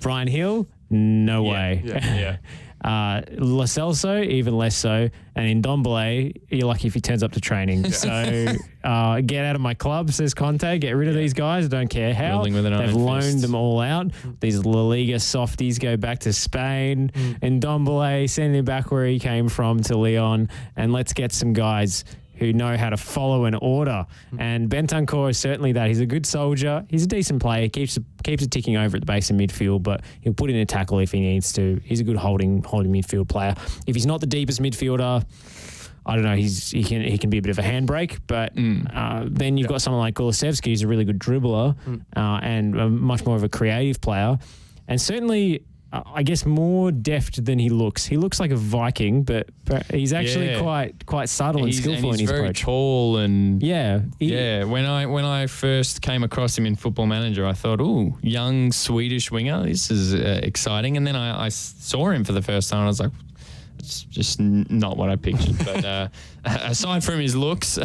Brian Hill, no way. Yeah. Lo Celso, even less so. And Ndombele, you're lucky if he turns up to training. So get out of my club, says Conte. Get rid of these guys. I don't care how. Ruling with an They've iron loaned fist. them all out. These La Liga softies go back to Spain. And Ndombele, send him back where he came from to Lyon. And let's get some guys who know how to follow an order. And Bentancur is certainly that. He's a good soldier. He's a decent player. Keeps it ticking over at the base of midfield, but he'll put in a tackle if he needs to. He's a good holding midfield player. If he's not the deepest midfielder, I don't know. He can be a bit of a handbrake, but then you've got someone like Kulusevski, who's a really good dribbler and much more of a creative player, and certainly. I guess more deft than he looks. He looks like a Viking, but he's actually quite subtle and skillful in his very approach. tall and Yeah. When I first came across him in Football Manager, I thought, "Ooh, young Swedish winger. This is exciting." And then I saw him for the first time, and I was like, "It's just not what I pictured." But aside from his looks,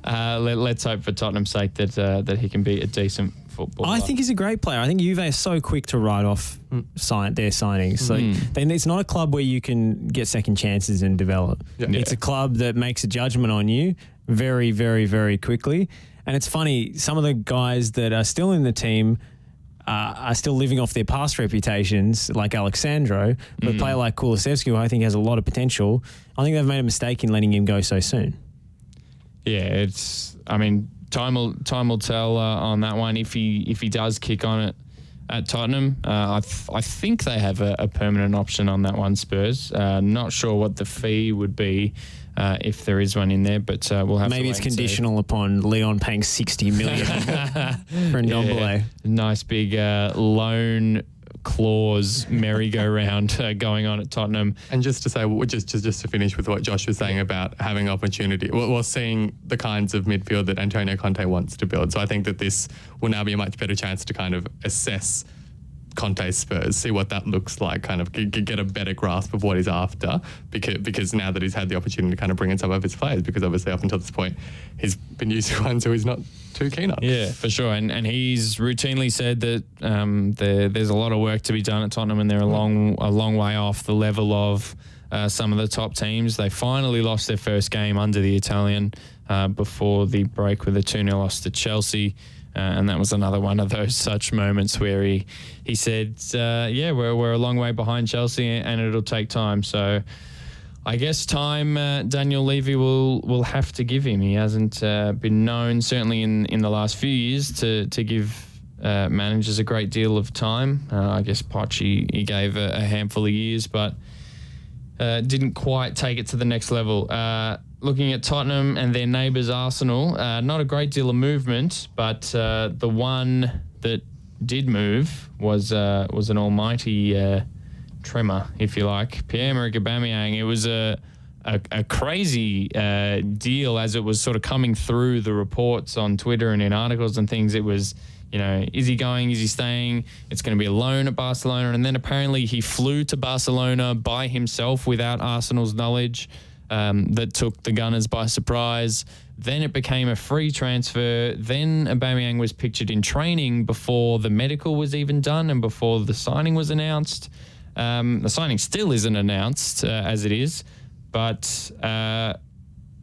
let's hope for Tottenham's sake that he can be a decent footballer. I think he's a great player. I think Juve are so quick to write off their signings. Then it's not a club where you can get second chances and develop. Yeah. It's a club that makes a judgment on you very, very, very quickly. And it's funny, some of the guys that are still in the team are still living off their past reputations, like Alexandro, but a player like Kulusevski, who I think has a lot of potential, I think they've made a mistake in letting him go so soon. Yeah, time will tell on that one if he does kick on it at Tottenham. I think they have a permanent option on that one, Spurs. Not sure what the fee would be if there is one in there, but we'll have Maybe to it's wait and see. conditional upon Leon paying 60 million for Ndombele. Yeah, nice big loan clause merry-go-round going on at Tottenham. And just to say, just to finish with what Josh was saying about having opportunity, we're seeing the kinds of midfield that Antonio Conte wants to build. So I think that this will now be a much better chance to kind of assess Conte's Spurs, see what that looks like, kind of get a better grasp of what he's after, because now that he's had the opportunity to kind of bring in some of his players, because obviously up until this point he's been using ones who he's not too keen on. Yeah, for sure. And he's routinely said that there's a lot of work to be done at Tottenham, and they're a long way off the level of some of the top teams. They finally lost their first game under the Italian before the break with a 2-0 loss to Chelsea. And that was another one of those such moments where he said, we're a long way behind Chelsea and it'll take time. So I guess time Daniel Levy will have to give him. He hasn't been known, certainly in the last few years, to give managers a great deal of time. I guess Poch he gave a handful of years, but didn't quite take it to the next level. Looking at Tottenham and their neighbours Arsenal, not a great deal of movement, but the one that did move was an almighty tremor, if you like. Pierre-Emerick Aubameyang. It was a crazy deal as it was sort of coming through the reports on Twitter and in articles and things. It was, is he going? Is he staying? It's going to be a loan at Barcelona. And then apparently he flew to Barcelona by himself without Arsenal's knowledge. That took the Gunners by surprise. Then it became a free transfer. Then Aubameyang was pictured in training before the medical was even done and before the signing was announced. The signing still isn't announced as it is, but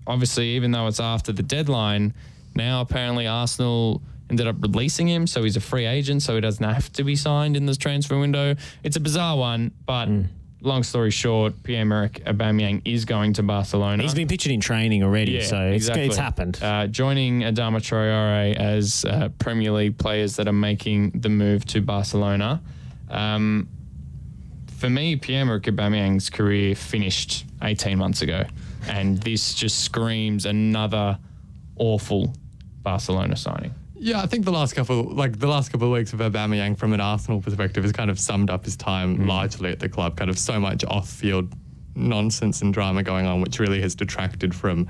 obviously, even though it's after the deadline, now apparently Arsenal ended up releasing him, so he's a free agent, so he doesn't have to be signed in this transfer window. It's a bizarre one, but long story short, Pierre-Emerick Aubameyang is going to Barcelona. He's been pictured in training already, so exactly. It's happened. Joining Adama Traore as Premier League players that are making the move to Barcelona. For me, Pierre-Emerick Aubameyang's career finished 18 months ago, and this just screams another awful Barcelona signing. Yeah, I think the last couple of weeks of Aubameyang from an Arsenal perspective has kind of summed up his time largely at the club. Kind of so much off-field nonsense and drama going on, which really has detracted from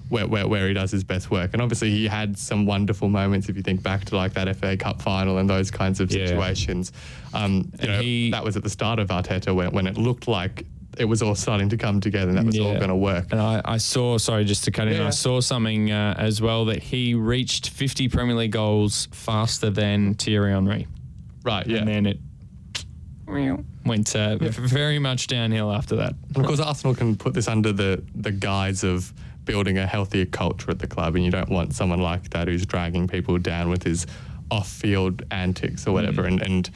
where he does his best work. And obviously he had some wonderful moments if you think back to like that FA Cup final and those kinds of situations. That was at the start of Arteta when it looked like it was all starting to come together and that was all going to work. And I saw, sorry, just to cut in, I saw something as well that he reached 50 Premier League goals faster than Thierry Henry. Right, yeah. And then it went very much downhill after that. And of course, Arsenal can put this under the guise of building a healthier culture at the club, and you don't want someone like that who's dragging people down with his off-field antics or whatever. And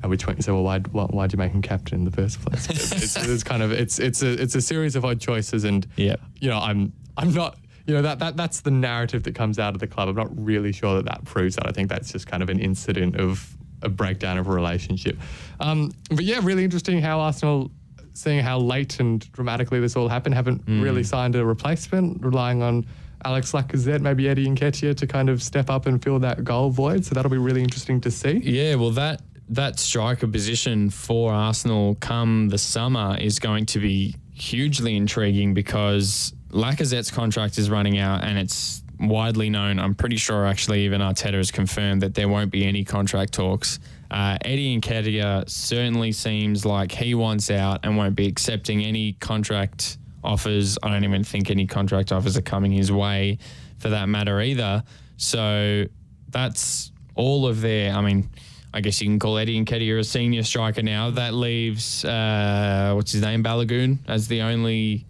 at which point you say, well, why'd you make him captain in the first place? it's a series of odd choices, and I'm not. That's the narrative that comes out of the club. I'm not really sure that proves that. I think that's just kind of an incident of a breakdown of a relationship. But yeah, really interesting how Arsenal, seeing how late and dramatically this all happened, haven't really signed a replacement, relying on Alex Lacazette, maybe Eddie Nketiah to kind of step up and fill that goal void. So that'll be really interesting to see. Yeah, well, that striker position for Arsenal come the summer is going to be hugely intriguing because Lacazette's contract is running out and it's widely known. I'm pretty sure actually even Arteta has confirmed that there won't be any contract talks. Eddie Nketiah certainly seems like he wants out and won't be accepting any contract offers. I don't even think any contract offers are coming his way for that matter either. So that's all of their, I guess you can call Eddie Nketiah a senior striker now. That leaves, what's his name, Balogun, as the only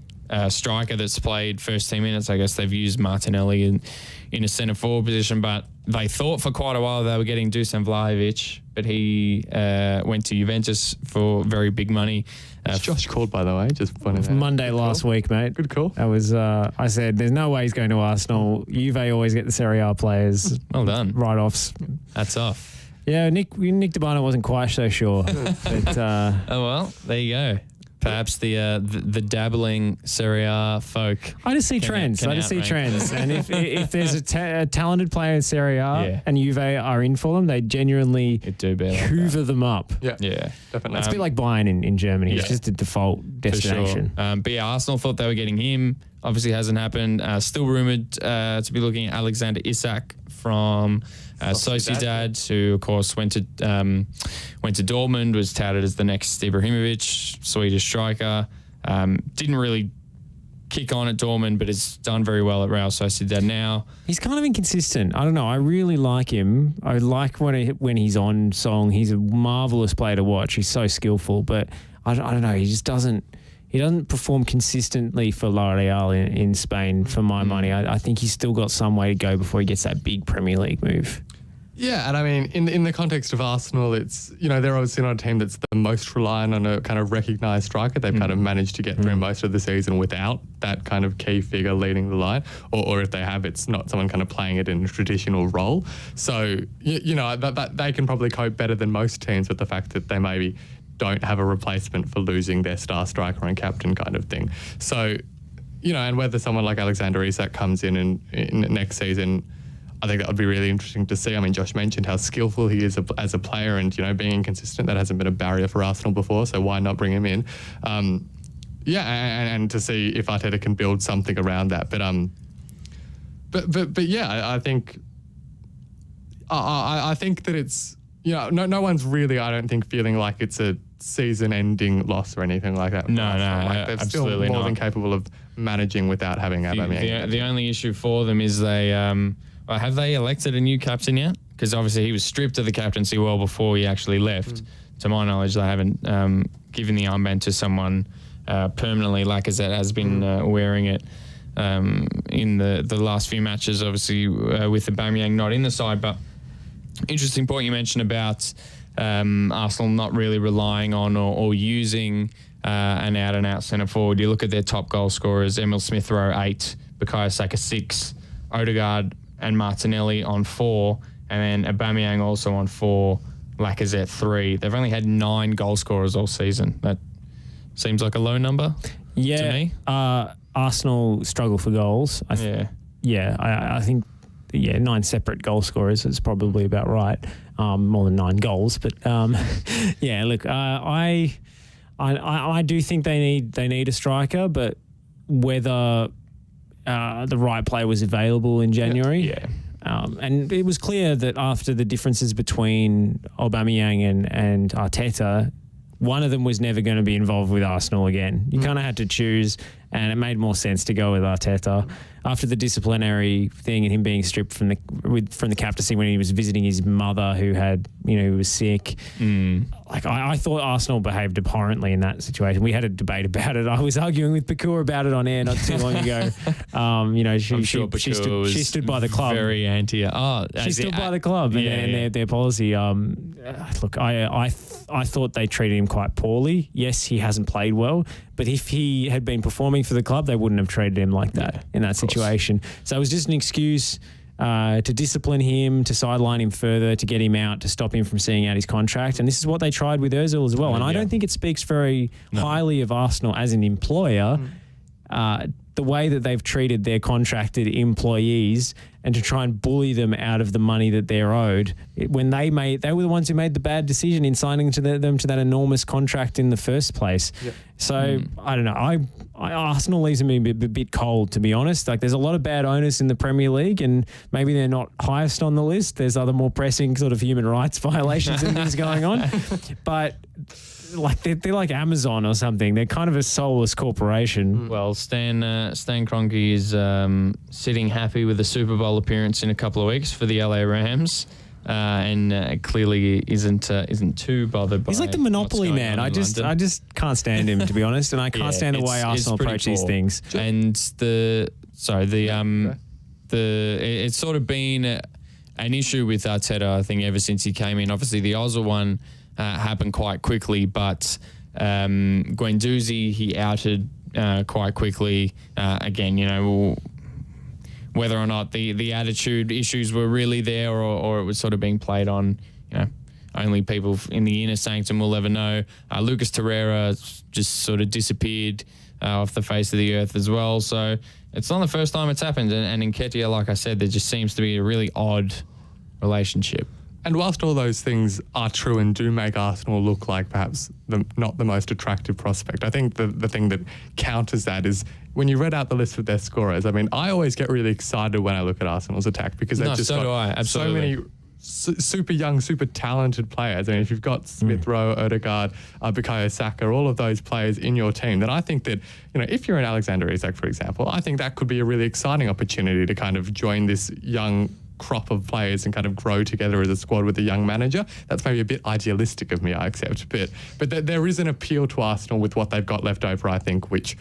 striker that's played first team minutes. I guess they've used Martinelli in a centre forward position, but they thought for quite a while they were getting Dusan Vlahovic, but he went to Juventus for very big money. It's Josh called, by the way, just pointing out. Monday last week, mate. Good call. That was, I said, there's no way he's going to Arsenal. Juve always get the Serie A players. Well done. Write-offs. That's off. Yeah, Nick DeBano wasn't quite so sure. But, oh, well, there you go. Perhaps the dabbling Serie A folk. I just see trends. And if there's a talented player in Serie A and Juve are in for them, they genuinely hoover them up. Yeah, definitely. It's a bit like Bayern in Germany. It's just a default destination. For sure. But yeah, Arsenal thought they were getting him. Obviously hasn't happened. Still rumoured to be looking at Alexander Isak from Sociedad, who of course went to Dortmund, was touted as the next Ibrahimovic, Swedish striker. Didn't really kick on at Dortmund, but has done very well at Real Sociedad now. He's kind of inconsistent. I don't know. I really like him. I like when he's on song. He's a marvellous player to watch. He's so skillful, but I don't know. He just doesn't. He doesn't perform consistently for La Real in Spain, for my money. I think he's still got some way to go before he gets that big Premier League move. Yeah, and I mean, in the context of Arsenal, it's, they're obviously not a team that's the most reliant on a kind of recognised striker. They've kind of managed to get through most of the season without that kind of key figure leading the line, or if they have, it's not someone kind of playing it in a traditional role. So, that they can probably cope better than most teams with the fact that they maybe don't have a replacement for losing their star striker and captain kind of thing. So, and whether someone like Alexander Isak comes in next season, I think that would be really interesting to see. I mean, Josh mentioned how skillful he is as a player, and being inconsistent, that hasn't been a barrier for Arsenal before. So why not bring him in? And to see if Arteta can build something around that. But yeah, I think I think that it's no one's really, I don't think, feeling like it's a season-ending loss or anything like that. No, they're absolutely still more not. than capable of managing without having Aubameyang. The only issue for them is they have they elected a new captain yet? Because obviously he was stripped of the captaincy well before he actually left. To my knowledge, they haven't given the armband to someone permanently. Lacazette has been wearing it in the last few matches, obviously with Aubameyang not in the side. But interesting point you mentioned about Arsenal not really relying on or using an out-and-out centre forward. You look at their top goal scorers: Emil Smith Rowe 8, Bukayo Saka 6, Odegaard and Martinelli on 4, and then Aubameyang also on 4, Lacazette 3. They've only had 9 goal scorers all season. That seems like a low number to me. Arsenal struggle for goals. I think 9 separate goal scorers is probably about right. More than 9 goals, but look, I do think they need a striker, but whether the right player was available in January. And it was clear that after the differences between Aubameyang and Arteta, one of them was never going to be involved with Arsenal again. You kind of had to choose, and it made more sense to go with Arteta. After the disciplinary thing and him being stripped from the captaincy when he was visiting his mother who was sick. I thought Arsenal behaved abhorrently in that situation. We had a debate about it. I was arguing with Pakur about it on air not too long ago. She stood by the club. Very anti. She stood by the club and their policy. Look, I thought they treated him quite poorly. Yes, he hasn't played well, but if he had been performing for the club, they wouldn't have treated him like that in that situation. So it was just an excuse to discipline him, to sideline him further, to get him out, to stop him from seeing out his contract. And this is what they tried with Ozil as well. And I don't think it speaks very highly of Arsenal as an employer, the way that they've treated their contracted employees and to try and bully them out of the money that they're owed. When they were the ones who made the bad decision in signing them to that enormous contract in the first place. Yep. So I don't know. Arsenal leaves me a bit cold, to be honest. Like, there's a lot of bad owners in the Premier League, and maybe they're not highest on the list. There's other more pressing sort of human rights violations and things going on. But like they're like Amazon or something. They're kind of a soulless corporation. Well, Stan Kroenke is sitting happy with a Super Bowl appearance in a couple of weeks for the LA Rams. And clearly isn't too bothered by. He's like the Monopoly man. I just can't stand him, to be honest, and I can't stand the way Arsenal approach these things. And it's sort of been an issue with Arteta, I think, ever since he came in. Obviously, the Ozil one happened quite quickly, but Guendouzi he outed quite quickly. Again, whether or not the attitude issues were really there or it was sort of being played on, only people in the inner sanctum will ever know. Lucas Torreira just sort of disappeared off the face of the earth as well. So it's not the first time it's happened. And in Nketiah, like I said, there just seems to be a really odd relationship. And whilst all those things are true and do make Arsenal look like perhaps not the most attractive prospect, I think the thing that counters that is when you read out the list of their scorers. I mean, I always get really excited when I look at Arsenal's attack because they've just got so many super young, super talented players. I mean, if you've got Smith Rowe, Odegaard, Bukayo Saka, all of those players in your team, then I think that, if you're an Alexander Isak, for example, I think that could be a really exciting opportunity to kind of join this young crop of players and kind of grow together as a squad with a young manager. That's maybe a bit idealistic of me, I accept, but there is an appeal to Arsenal with what they've got left over, I think, which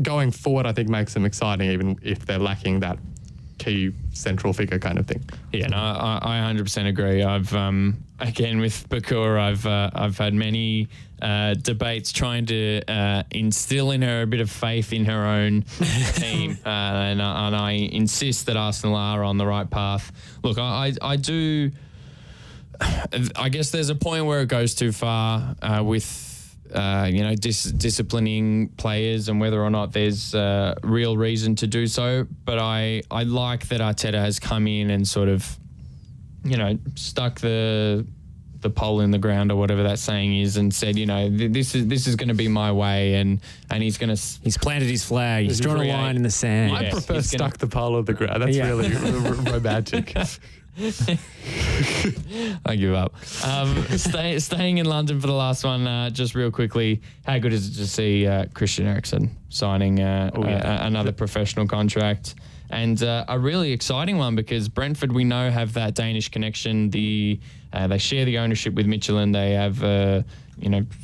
going forward I think makes them exciting, even if they're lacking that key central figure kind of thing. Yeah, no, I 100% agree. I've again with Bakur, I've had many debates trying to instill in her a bit of faith in her own team, and I insist that Arsenal are on the right path. Look, I do. I guess there's a point where it goes too far with. Disciplining players and whether or not there's real reason to do so. But I like that Arteta has come in and sort of, stuck the pole in the ground or whatever that saying is and said, this is going to be my way and he's going to... He's planted his flag. He's drawn a line in the sand. I prefer stuck the pole in the ground. That's really romantic. I give up. Staying in London for the last one, just real quickly, how good is it to see Christian Eriksen signing another professional contract? And a really exciting one because Brentford, we know, have that Danish connection. They share the ownership with Michelin. They have,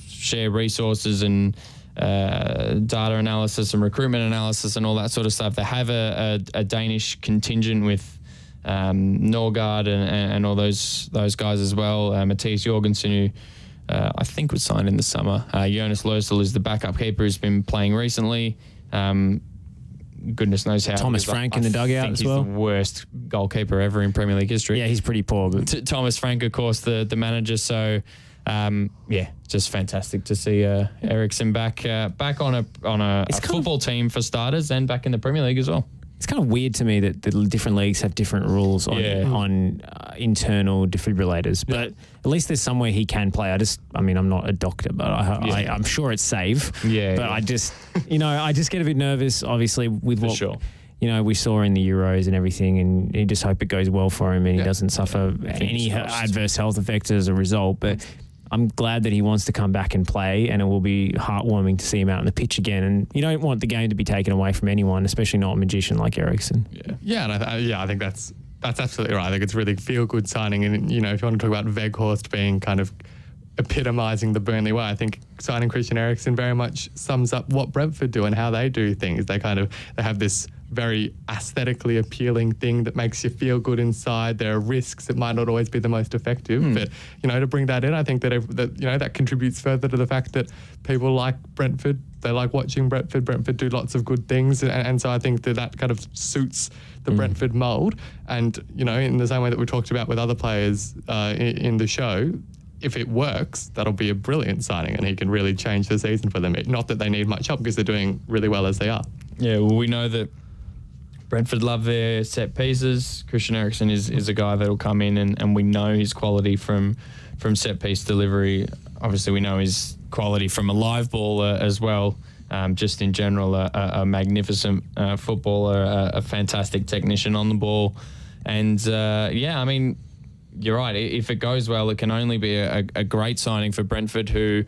share resources and data analysis and recruitment analysis and all that sort of stuff. They have a Danish contingent with Norgard and all those guys as well. Mathias Jorgensen, who I think was signed in the summer. Jonas Lørsel is the backup keeper who's been playing recently. Goodness knows how. Thomas Frank in the dugout as well. He's the worst goalkeeper ever in Premier League history. Yeah, he's pretty poor. But Thomas Frank, of course, the manager. So, just fantastic to see Eriksen back on a football team for starters and back in the Premier League as well. It's kind of weird to me that the different leagues have different rules on internal defibrillators, but at least there's somewhere he can play. I'm not a doctor, but I'm sure it's safe. I just get a bit nervous, obviously, with what we saw in the Euros and everything, and you just hope it goes well for him and he doesn't suffer any adverse health effects as a result. But I'm glad that he wants to come back and play, and it will be heartwarming to see him out on the pitch again. And you don't want the game to be taken away from anyone, especially not a magician like Eriksen. I think that's absolutely right. I think it's really feel-good signing. And, if you want to talk about Weghorst being kind of epitomising the Burnley way, I think signing Christian Eriksen very much sums up what Brentford do and how they do things. They have this very aesthetically appealing thing that makes you feel good inside. There are risks. It might not always be the most effective, but to bring that in, I think that contributes further to the fact that people like Brentford. They like watching Brentford. Brentford do lots of good things, and so I think that kind of suits the Brentford mould. And in the same way that we talked about with other players in the show, if it works, that'll be a brilliant signing, and he can really change the season for them. Not that they need much help because they're doing really well as they are. Yeah, well, we know that Brentford love their set pieces. Christian Eriksen is a guy that'll come in and we know his quality from set piece delivery. Obviously, we know his quality from a live ball as well. Just in general, a magnificent footballer, a fantastic technician on the ball. And you're right. If it goes well, it can only be a great signing for Brentford, who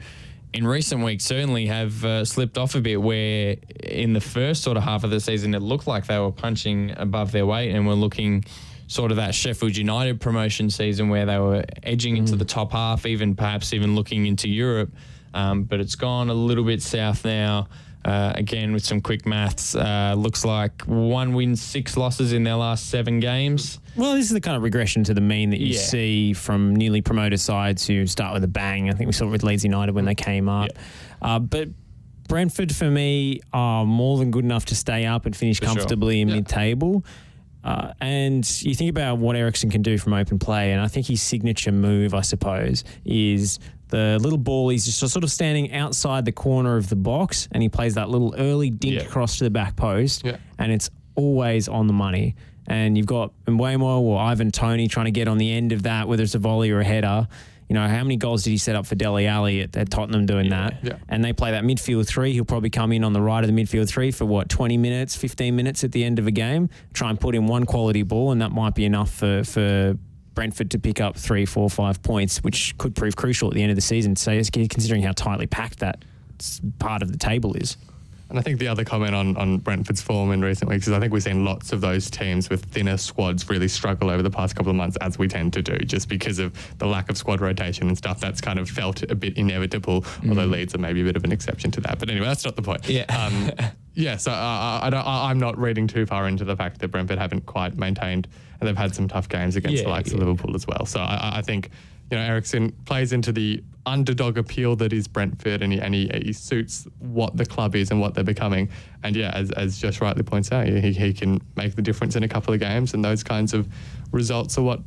in recent weeks certainly have slipped off a bit, where in the first sort of half of the season it looked like they were punching above their weight and were looking sort of that Sheffield United promotion season where they were edging into the top half, perhaps even looking into Europe. But it's gone a little bit south now. Again, with some quick maths, looks like 1 win, 6 losses in their last 7 games. Well, this is the kind of regression to the mean that you see from newly promoted sides who start with a bang. I think we saw it with Leeds United when they came up. But Brentford, for me, are more than good enough to stay up and finish comfortably in mid-table. And you think about what Eriksen can do from open play, and I think his signature move, I suppose, is the little ball. He's just sort of standing outside the corner of the box, and he plays that little early dink across to the back post, and it's always on the money. And you've got Mbeumo or Ivan Toney trying to get on the end of that, whether it's a volley or a header. How many goals did he set up for Dele Alli at Tottenham doing that? Yeah. And they play that midfield 3. He'll probably come in on the right of the midfield 3 for 20 minutes, 15 minutes at the end of a game, try and put in one quality ball, and that might be enough for Brentford to pick up 3, 4, 5 points, which could prove crucial at the end of the season. So considering how tightly packed that part of the table is. And I think the other comment on Brentford's form in recent weeks is I think we've seen lots of those teams with thinner squads really struggle over the past couple of months, as we tend to do, just because of the lack of squad rotation and stuff. That's kind of felt a bit inevitable, although Leeds are maybe a bit of an exception to that. But anyway, that's not the point. Yes, I'm not reading too far into the fact that Brentford haven't quite maintained, and they've had some tough games against the likes of Liverpool as well. So I think, Eriksen plays into the underdog appeal that is Brentford, and he suits what the club is and what they're becoming. And as Josh rightly points out, he can make the difference in a couple of games, and those kinds of results are what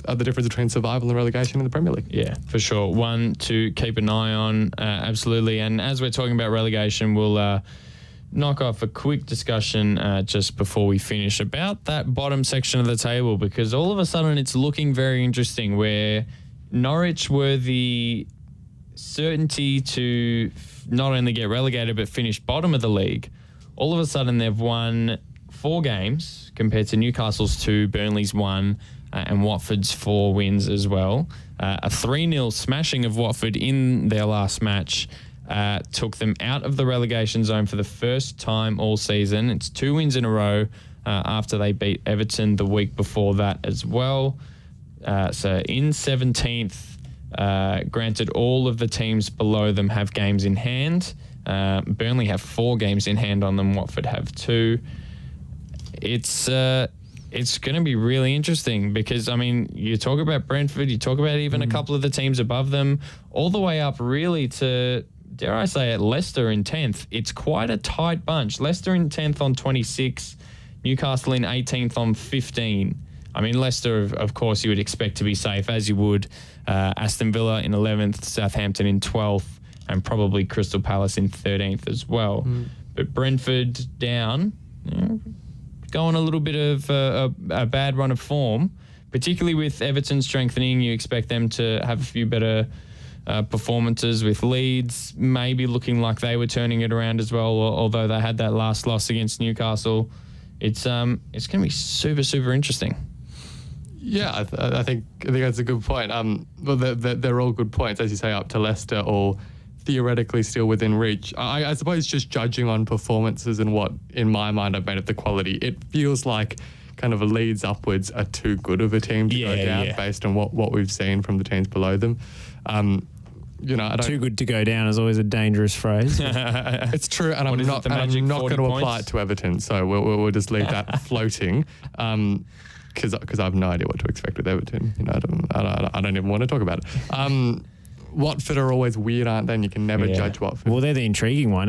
are the difference between survival and relegation in the Premier League. Yeah, for sure. One to keep an eye on, absolutely. And as we're talking about relegation, we'll knock off a quick discussion just before we finish about that bottom section of the table, because all of a sudden it's looking very interesting, where Norwich were the certainty to not only get relegated but finish bottom of the league. All of a sudden they've won 4 games compared to Newcastle's 2, Burnley's 1, and Watford's 4 wins as well. A 3-0 smashing of Watford in their last match took them out of the relegation zone for the first time all season. It's 2 wins in a row after they beat Everton the week before that as well. So in 17th, granted all of the teams below them have games in hand. Burnley have 4 games in hand on them. Watford have 2. It's going to be really interesting because, you talk about Brentford, you talk about even a couple of the teams above them, all the way up really to, dare I say it, Leicester in 10th. It's quite a tight bunch. Leicester in 10th on 26, Newcastle in 18th on 15. Leicester, of course, you would expect to be safe, as you would. Aston Villa in 11th, Southampton in 12th, and probably Crystal Palace in 13th as well. But Brentford down, going a little bit of a bad run of form, particularly with Everton strengthening. You expect them to have a few better performances, with Leeds maybe looking like they were turning it around as well, although they had that last loss against Newcastle. It's going to be super, super interesting. Yeah, I think that's a good point. Well, they're all good points, as you say, up to Leicester, all theoretically still within reach. I suppose just judging on performances and what, in my mind, I've made of the quality, it feels like kind of a Leeds upwards are too good of a team to go down based on what we've seen from the teams below them. Too good to go down is always a dangerous phrase. It's true, and I'm not going to apply it to Everton, so we'll just leave that floating. Because I have no idea what to expect with Everton. I don't even want to talk about it. Watford are always weird, aren't they? And you can never judge Watford. Well, they're the intriguing one.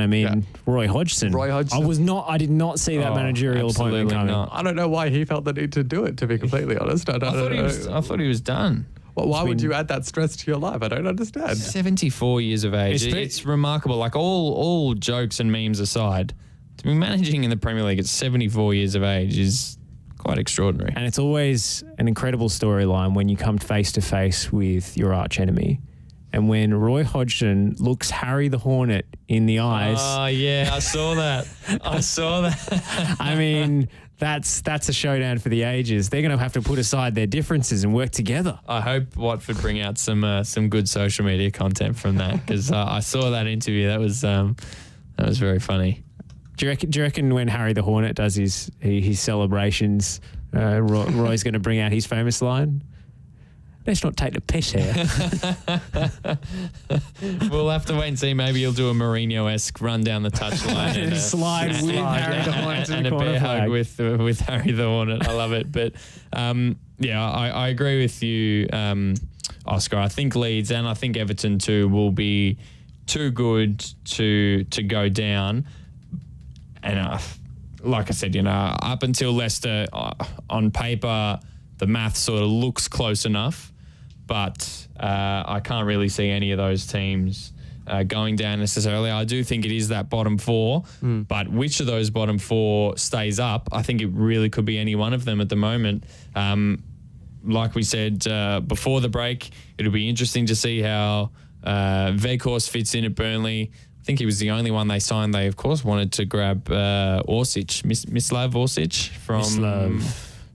Roy Hodgson. I did not see that managerial appointment coming. I don't know why he felt the need to do it, to be completely honest. I thought he was done. Well, why would you add that stress to your life? I don't understand. 74 years of age. It's remarkable. Like all jokes and memes aside, to be managing in the Premier League at 74 years of age is quite extraordinary. And it's always an incredible storyline when you come face to face with your arch enemy. And when Roy Hodgson looks Harry the Hornet in the eyes. Oh, yeah, I saw that. That's a showdown for the ages. They're going to have to put aside their differences and work together. I hope Watford bring out some good social media content from that, because I saw that interview. That was very funny. Do you reckon when Harry the Hornet does his celebrations, Roy's going to bring out his famous line? Let's not take the piss here. We'll have to wait and see. Maybe he'll do a Mourinho-esque run down the touchline and slide with Harry the Hornet and a bear hug with Harry the Hornet. I love it. But I agree with you, Oscar. I think Leeds and I think Everton too will be too good to go down. And like I said, up until Leicester, on paper, the math sort of looks close enough, but I can't really see any of those teams going down necessarily. I do think it is that bottom 4, but which of those bottom 4 stays up, I think it really could be any one of them at the moment. Like we said before the break, it'll be interesting to see how Weghorst fits in at Burnley. I think he was the only one they signed. They, of course, wanted to grab Orsic, Mislav Orsic from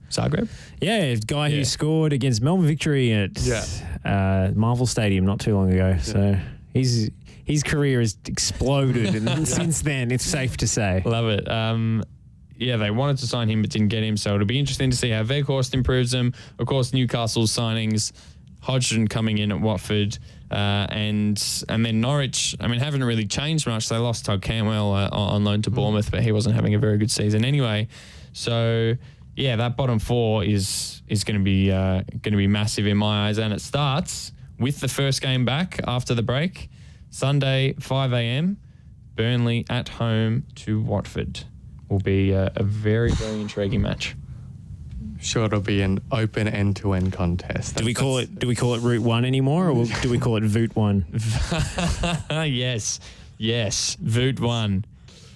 Zagreb. Yeah, guy who scored against Melbourne Victory at Marvel Stadium not too long ago. Yeah. So his career has exploded, and since then, it's safe to say. Love it. They wanted to sign him but didn't get him, so it'll be interesting to see how Weghorst improves them. Of course, Newcastle's signings, Hodgson coming in at Watford, and then Norwich, I mean, haven't really changed much. They lost Todd Cantwell on loan to Bournemouth, but he wasn't having a very good season anyway. So yeah, that bottom four is going to be massive in my eyes, and it starts with the first game back after the break, Sunday 5 a.m. Burnley at home to Watford. Will be a very, very intriguing match. Sure, it'll be an open end-to-end contest. Do we call it Route 1 anymore, or do we call it Voot 1? Yes, Voot 1.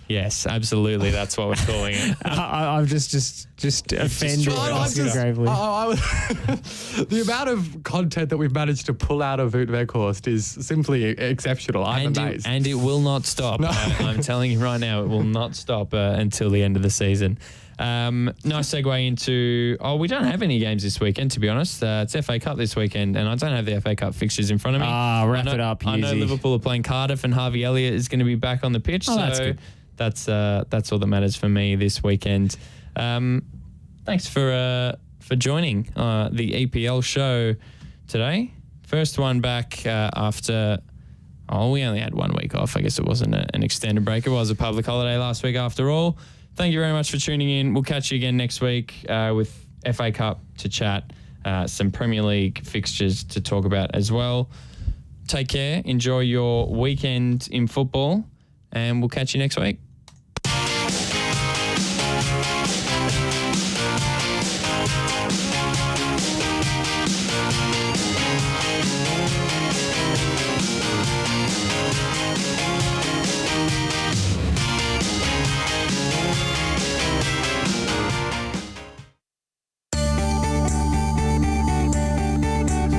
Yes, absolutely. That's what we're calling it. I'm just offended. Gravely. The amount of content that we've managed to pull out of Voot Weghorst is simply exceptional. I'm amazed. And it will not stop. No. I'm telling you right now, it will not stop until the end of the season. Nice segue into... Oh, we don't have any games this weekend, to be honest. It's FA Cup this weekend, and I don't have the FA Cup fixtures in front of me. Wrap it up, I know Yuzi. Liverpool are playing Cardiff, and Harvey Elliott is going to be back on the pitch. Oh, that's good. That's all that matters for me this weekend. Thanks for joining the EPL show today. First one back after... Oh, we only had 1 week off. I guess it wasn't an extended break. It was a public holiday last week after all. Thank you very much for tuning in. We'll catch you again next week with FA Cup to chat, some Premier League fixtures to talk about as well. Take care. Enjoy your weekend in football, and we'll catch you next week.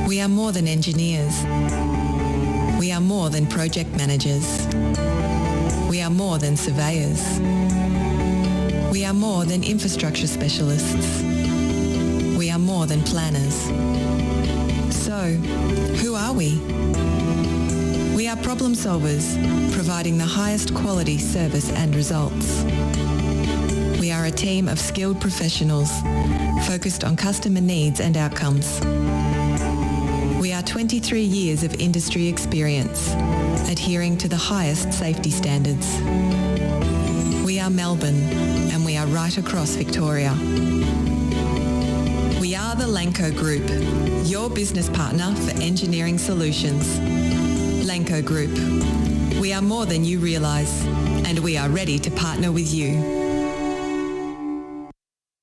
We are more than engineers. We are more than project managers. We are more than surveyors. We are more than infrastructure specialists. We are more than planners. So, who are we? We are problem solvers, providing the highest quality service and results. We are a team of skilled professionals, focused on customer needs and outcomes. We are 23 years of industry experience, adhering to the highest safety standards. We are Melbourne, and we are right across Victoria. We are the Lanco Group, your business partner for engineering solutions. Lanco Group. We are more than you realise, and we are ready to partner with you.